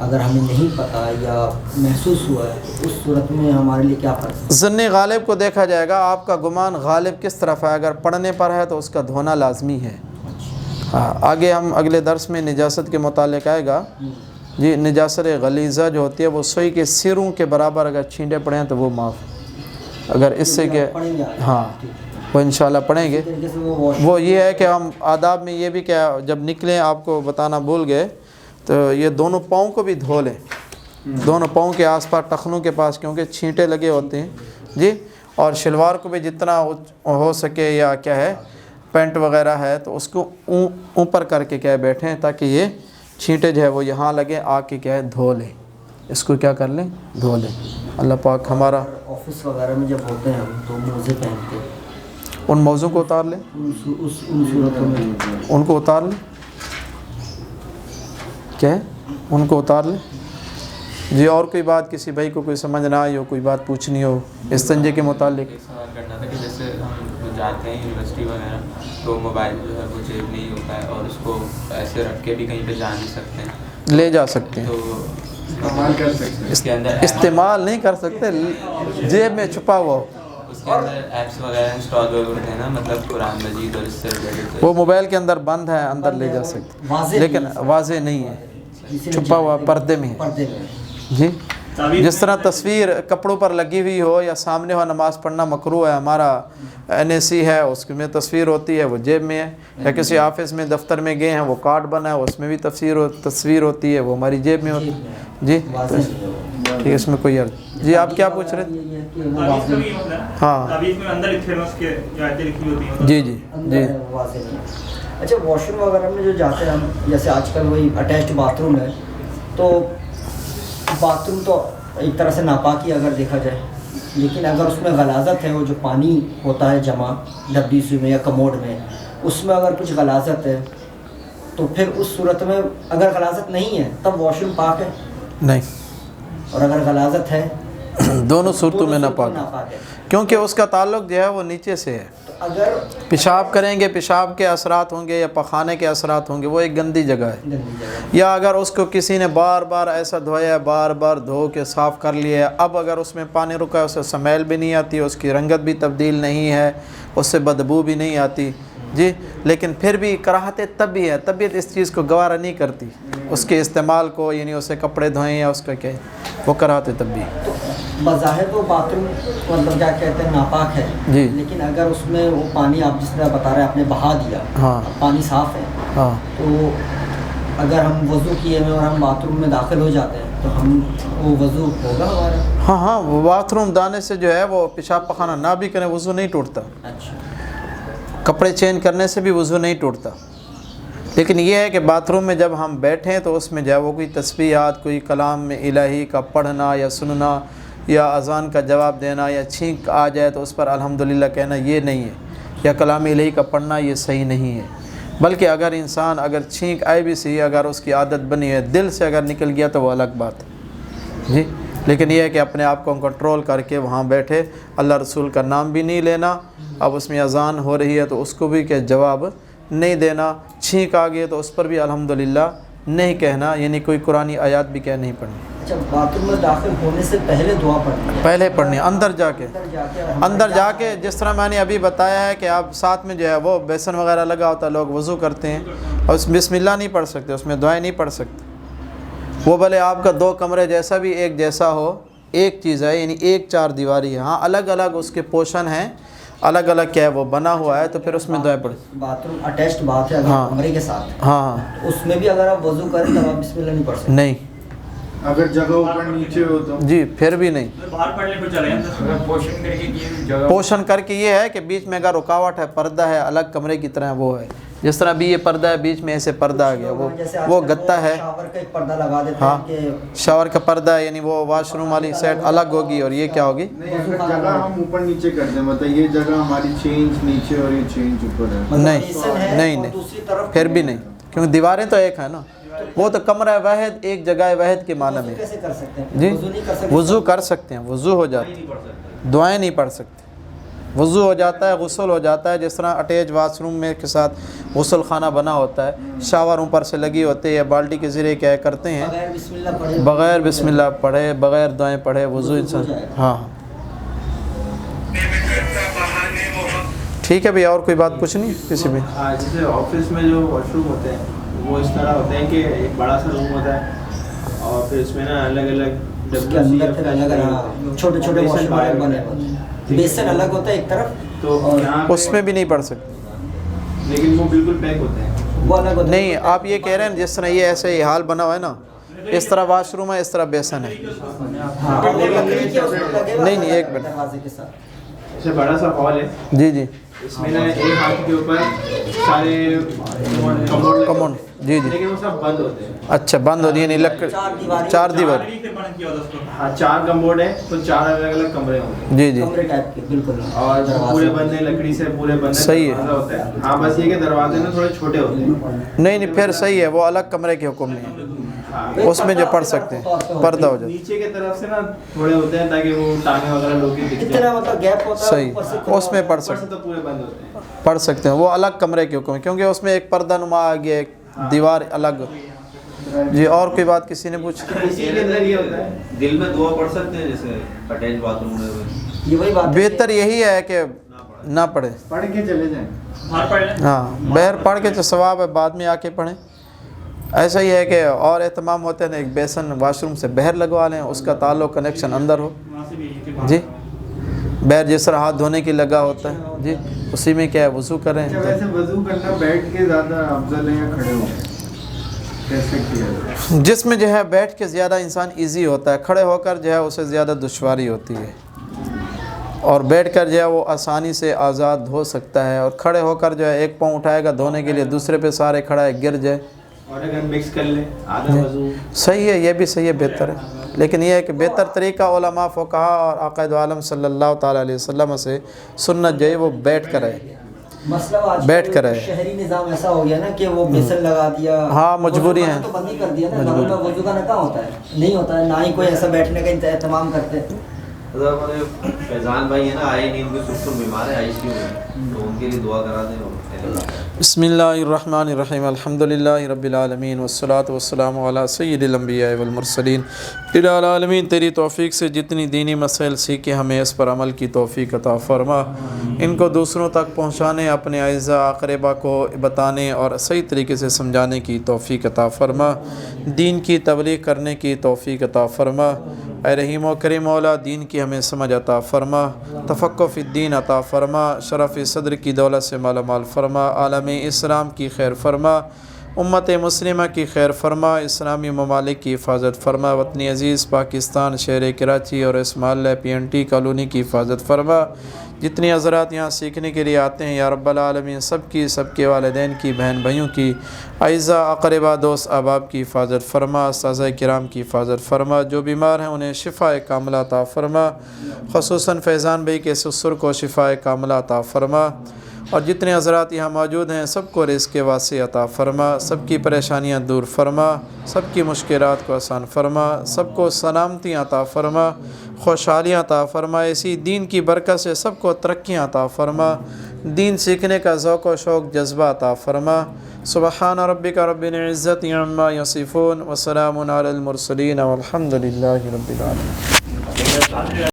اگر ہمیں نہیں پتہ یا محسوس ہوا ہے تو اس صورت میں ہمارے لیے کیا فرض ہے؟ ظن غالب کو دیکھا جائے گا، آپ کا گمان غالب کس طرف ہے. اگر پڑھنے پر ہے تو اس کا دھونا لازمی ہے. ہاں آگے ہم اگلے درس میں نجاست کے متعلق آئے گا. جی نجاست غلیظہ جو ہوتی ہے وہ سوئی کے سروں کے برابر اگر چھینٹے پڑے ہیں تو وہ معاف. اگر اس سے کہ ہاں وہ انشاءاللہ پڑھیں گے. وہ یہ ہے کہ ہم آداب میں یہ بھی کہ جب نکلیں آپ کو بتانا بھول گئے تو یہ دونوں پاؤں کو بھی دھو لیں، دونوں پاؤں کے آس پاس ٹخنوں کے پاس، کیونکہ چھینٹے لگے ہوتے ہیں. جی اور شلوار کو بھی جتنا ہو سکے یا کیا ہے پینٹ وغیرہ ہے تو اس کو اوپر کر کے کیا بیٹھیں تاکہ یہ چھینٹے جو ہے وہ یہاں لگے، آ کے کیا ہے دھو لیں، اس کو کیا کر لیں دھو لیں. اللہ پاک ہمارا آفس وغیرہ میں جب ہوتے ہیں ہم تو موزے پہنتے ہیں، ان موزوں کو اتار لیں، ان صورتوں میں ان کو اتار لیں. کیا ہے ان کو اتار لیں. جی اور کوئی بات کسی بھائی کو کوئی سمجھ نہ آئی ہو، کوئی بات پوچھنی ہو استنجے کے متعلق؟ ایک سوال کرنا تھا کہ جیسے ہم جاتے ہیں یونیورسٹی وغیرہ تو موبائل جو ہے وہ جیب نہیں ہوتا ہے اور اس کو ایسے رکھ کے بھی کہیں پہ جا نہیں سکتے ہیں، لے جا سکتے ہیں، تو استعمال کر سکتے ہیں. اس کے اندر استعمال نہیں کر سکتے، جیب میں چھپا ہوا ہو. اس کے اندر ایپس وغیرہ انسٹال ہوتے ہیں نا، مطلب قرآن مجید اور اس سے ریلیٹڈ. وہ موبائل کے اندر بند ہے، اندر لے جا سکتے لیکن واضح نہیں ہے، چھپا ہوا پردے میں ہے. جی جس طرح تصویر کپڑوں پر لگی ہوئی ہو یا سامنے ہو، نماز پڑھنا مکروہ ہے، ہمارا NAC ہے اس میں تصویر ہوتی ہے وہ جیب میں ہے، یا کسی آفس میں دفتر میں گئے ہیں وہ کارڈ بنا ہے اس میں بھی تصویر ہوتی ہے وہ ہماری جیب میں ہوتی ہے. جی ٹھیک ہے، اس میں کوئی عرض. جی آپ کیا پوچھ رہے تھے؟ ہاں جی جی جی. اچھا واش روم وغیرہ میں جو جاتے ہیں ہم، جیسے آج کل وہی اٹیچڈ باتھ روم ہے، تو باتھ روم تو ایک طرح سے ناپاکی اگر دیکھا جائے لیکن اگر اس میں غلاظت ہے، وہ جو پانی ہوتا ہے جمع WC میں یا کموڈ میں، اس میں اگر کچھ غلاظت ہے تو پھر اس صورت میں اگر غلاظت نہیں ہے تب واش روم پاک ہے، نہیں، اور اگر غلاظت ہے دونوں صورتوں میں ناپاک، ناپاک ہے. کیونکہ اس کا تعلق جو ہے وہ نیچے سے ہے. تو اگر پیشاب کریں گے، پیشاب کے اثرات ہوں گے یا پخانے کے اثرات ہوں گے، وہ ایک گندی جگہ ہے. گندی جگہ یا اگر اس کو کسی نے بار بار ایسا دھویا ہے، بار بار دھو کے صاف کر لیا ہے، اب اگر اس میں پانی رکا ہے، اسے سمیل بھی نہیں آتی، اس کی رنگت بھی تبدیل نہیں ہے، اس سے بدبو بھی نہیں آتی جی، لیکن پھر بھی کراہت تب بھی ہے، طبیعت اس چیز کو گوارا نہیں کرتی اس کے استعمال کو، یعنی اسے کپڑے دھوئیں یا اس کا کیا وہ کراہت تب بھی. تو بظاہر تو باتھ روم مطلب کیا کہتے ہیں ناپاک ہے جی. لیکن اگر اس میں وہ پانی آپ جس طرح بتا رہے ہیں آپ نے بہا دیا، ہاں. پانی صاف ہے، ہاں، تو اگر ہم وضو کیے ہوئے اور ہم باتھ روم میں داخل ہو جاتے ہیں تو ہم وہ وضو ہوگا ہمارا؟ ہاں ہاں، وہ باتھ روم دانے سے جو ہے وہ پیشاب پخانہ نہ بھی کریں وضو نہیں ٹوٹتا. اچھا. کپڑے چینج کرنے سے بھی وضو نہیں ٹوٹتا، لیکن یہ ہے کہ باتھ روم میں جب ہم بیٹھیں تو اس میں جو ہے وہ کوئی تسبیحات، کوئی کلام الہی کا پڑھنا یا سننا یا اذان کا جواب دینا یا چھینک آ جائے تو اس پر الحمدللہ کہنا، یہ نہیں ہے، یا کلام الہی کا پڑھنا یہ صحیح نہیں ہے. بلکہ اگر انسان اگر چھینک آئے بھی صحیح، اگر اس کی عادت بنی ہے، دل سے اگر نکل گیا تو وہ الگ بات ہے جی. لیکن یہ ہے کہ اپنے آپ کو کنٹرول کر کے وہاں بیٹھے، اللہ رسول کا نام بھی نہیں لینا. اب اس میں اذان ہو رہی ہے تو اس کو بھی کہ جواب نہیں دینا، چھینک آ گئی تو اس پر بھی الحمدللہ نہیں کہنا، یعنی کوئی قرآنی آیات بھی کہہ نہیں پڑھنی. اچھا، باتھ روم میں داخل ہونے سے پہلے دعا پڑھنی ہے؟ پہلے پڑھنی اندر جا کے، جس طرح میں نے ابھی بتایا ہے کہ آپ ساتھ میں جو ہے وہ بیسن وغیرہ لگا ہوتا ہے، لوگ وضو کرتے ہیں اور اس بسم اللہ نہیں پڑھ سکتے، اس میں دعائیں نہیں پڑھ سکتے. وہ بھلے آپ کا 2 کمرے جیسا بھی ایک جیسا ہو، ایک چیز ہے، یعنی ایک 4 دیواری ہے، ہاں الگ الگ اس کے پورشن ہیں، الگ الگ کیا ہے وہ بنا ہوا ہے، تو پھر اس میں دعائیں پڑھ. باتھ روم اٹیچڈ بات ہے اگر ہاں. کمرے کے ساتھ، ہاں ہاں، اس میں بھی اگر آپ وضو کریں تب آپ بسم اللہ نہیں پڑھ سکتے؟ نہیں اگر جگہ اوپر نیچے ہو تو جی، پھر بھی نہیں. باہر پڑھنے کو چلے اگر پوشن کر کے یہ جگہ پوشن کر کے یہ ہے کہ بیچ میں اگر رکاوٹ ہے، پردہ ہے، الگ کمرے کی طرح وہ ہے، جس طرح بھی یہ پردہ ہے بیچ میں ایسے پردہ آ گیا، وہ گتا ہے. شاور کا ایک پردہ لگا دیتے ہاں، ہیں کہ شاور کا پردہ ہے، یعنی وہ واش روم والی سیٹ الگ ہوگی اور یہ کیا ہوگی. نہیں، اگر جگہ ہم اوپر نیچے کر دیں، مطلب یہ جگہ ہماری چینج نیچے اور یہ چینج اوپر ہے، نہیں بیسن ہے نہیں اور نہیں، دوسری طرف پھر بھی نہیں، کیونکہ دیواریں تو ایک ہیں نا، وہ تو کمرہ واحد، ایک جگہ واحد کے معنی میں. کیسے کر سکتے ہیں؟ جی، وضو نہیں کر سکتے؟ وضو کر سکتے ہیں، وضو ہو جاتا ہے، دعائیں نہیں پڑھ سکتے. وضو ہو جاتا ہے، غسل ہو جاتا ہے، جس طرح اٹیچ واش روم میں کے ساتھ غسل خانہ بنا ہوتا ہے، شاور اوپر سے لگی ہوتی ہے، بالٹی کے ذریعے کیا کرتے ہیں، بغیر بسم اللہ پڑھے، بغیر بسم اللہ پڑھے، بغیر دعائیں پڑھے وضو انسان. ہاں ٹھیک ہے بھئی، اور کوئی بات کچھ نہیں کسی بھی. جیسے آفس میں جو واش روم ہوتے ہیں وہ اس طرح ہوتے ہیں کہ ایک بڑا سا روم ہوتا ہے اور پھر اس میں نا الگ الگ اس کے اندر پھر الگ الگ چھوٹے چھوٹے واش روم الگ بنے ہوتے ہیں، بیسن الگ ہوتا ہے ایک طرف، تو یہاں اس میں بھی نہیں پڑھ سکتے. لیکن وہ بالکل پیک ہوتے ہیں. وہ الگ ہوتا ہے. نہیں، آپ یہ کہہ رہے ہیں جس طرح یہ ایسے ہی حال بنا ہوا ہے نا، اس طرح واش روم ہے، اس طرح بیسن ہے. ہاں، اور وہ لکڑی کے اس میں لگے ہوئے نہیں، ایک منٹ. دروازے کے ساتھ. جیسے بڑا سا ہال ہے، جی جی، اس میں نا ایک ہاتھ کے اوپر سارے کمون، جی جی، لیکن وہ سب بند ہوتے ہیں. اچھا بند ہوتی ہے، یعنی لکڑ 4 دیوار. ہاں 4 کمبورڈ ہے تو 4 الگ الگ کمرے ہوتے ہیں جی جی، کمرے ٹائپ کے بالکل. اور پورے بندے لکڑی سے پورے بندے صحیح ہے. دروازہ ہوتا ہے. ہاں بس یہ کہ دروازے نا تھوڑے چھوٹے ہوتے ہیں. نہیں نہیں، پھر صحیح ہے، وہ الگ کمرے کے حکم نہیں ہے، اس میں جو پڑھ سکتے ہیں پردہ ہو جاتا ہے. نیچے کی طرف سے نا تھوڑے ہوتے ہیں تاکہ وہ ٹانگیں وغیرہ لوگ کی دکھ اتنا جائے. مطلب گیپ ہوتا ہے صحیح، اوپر سے اس میں پڑھ اوپر سے سکتے تو پورے بند ہوتے ہیں. پڑھ سکتے ہیں، وہ الگ کمرے کے حکم ہے، کیونکہ اس میں ایک پردہ نما آ گیا، ایک دیوار الگ. جی، اور کوئی بات کسی نے پوچھ؟ اسی کے اندر یہ ہوتا ہے. دل میں دعا پڑھ سکتے ہیں جیسے اٹیچ باتھ روم میں. یہ وہی بات ہے. بہتر یہی ہے کہ نہ پڑھے. پڑھ کے چلے جائیں. باہر پڑھ لیں. ہاں، بہر پڑھ کے تو ثواب ہے، بعد میں آ کے پڑھیں. ایسا ہی ہے کہ اور اہتمام ہوتے ہیں، ایک بیسن واش روم سے بہر لگوا لیں، اس کا تعلق کنیکشن اندر ہو. جی، بہر جس طرح ہاتھ دھونے کی لگا ہوتا ہے، جی اسی میں کیا ہے وضو کریں. اچھا، ویسے وضو کرنا بیٹھ کے زیادہ افضل ہے یا کھڑے ہو کیسے کیا جائے؟ جس میں جو ہے بیٹھ کے زیادہ انسان ایزی ہوتا ہے، کھڑے ہو کر جو ہے اسے زیادہ دشواری ہوتی ہے. اور بیٹھ کر جو ہے وہ آسانی سے آزاد ہو سکتا ہے، اور کھڑے ہو کر جو ہے ایک پاؤں اٹھائے گا دھونے کے لیے، دوسرے پہ سارے کھڑا ہے گر جائے اور اگر مکس کر لیں آدھا وضو صحیح ہے، یہ بھی صحیح ہے، بہتر ہے، لیکن یہ ہے کہ بہتر طریقہ علماء فقہا اور آقائد عالم صلی اللہ تعالیٰ علیہ وسلم سے سنت جو ہے وہ بیٹھ کر ہے، مسئلہ آج بیٹھ کر ہے۔ شہری نظام ایسا ہو گیا نا کہ وہ بیسن لگا دیا، ہاں، مجبوری ہیں، تو بند ہی کر دیا نا، ورنہ وضو کا نہ کہاں ہوتا ہے، نہیں ہوتا ہے، نہ ہی کوئی ایسا بیٹھنے کا اہتمام کرتے ہیں۔ ہمارے فیضان بھائی ہیں نا، آئے نہیں، ان کے سسٹم بیمار ہے ICU میں، تو ان کے لیے دعا کرا دیں۔ بسم اللہ الرحمن الرحیم، الحمدللہ رب العالمین والصلاة والسلام علی سید الانبیاء والمرسلین۔ الہ العالمین، تیری توفیق سے جتنی دینی مسائل سیکھے ہمیں اس پر عمل کی توفیق عطا فرما، ان کو دوسروں تک پہنچانے، اپنے اعزاء اقربا کو بتانے اور صحیح طریقے سے سمجھانے کی توفیق عطا فرما، دین کی تبلیغ کرنے کی توفیق عطا فرما۔ اے رحیم و کریم مولا، دین کی ہمیں سمجھ عطا فرما، تفقہ فی الدین عطا فرما، شرف صدر کی دولت سے مالا مال فرما، عالم اسلام کی خیر فرما، امت مسلمہ کی خیر فرما، اسلامی ممالک کی حفاظت فرما، وطن عزیز پاکستان، شہر کراچی اور اس محلہ PNT کالونی کی حفاظت فرما۔ جتنی حضرات یہاں سیکھنے کے لیے آتے ہیں یا رب العالمین، سب کے والدین کی، بہن بھائیوں کی، اعزاء اقربا، دوست احباب کی حفاظت فرما، اساتذہ کرام کی حفاظت فرما، جو بیمار ہیں انہیں شفاء کاملہ عطا فرما، خصوصاً فیضان بھائی کے سسر کو شفاء کاملہ عطا فرما، اور جتنے حضرات یہاں موجود ہیں سب کو رزق واسع عطا فرما، سب کی پریشانیاں دور فرما، سب کی مشکلات کو آسان فرما، سب کو سلامتی عطا فرما، خوشحالیاں عطا فرما، اسی دین کی برکت سے سب کو ترقیاں عطا فرما، دین سیکھنے کا ذوق و شوق جذبہ عطا فرما۔ سبحان ربک رب العزت عما یصفون وسلام علی المرسلین والحمد للہ رب العالمین۔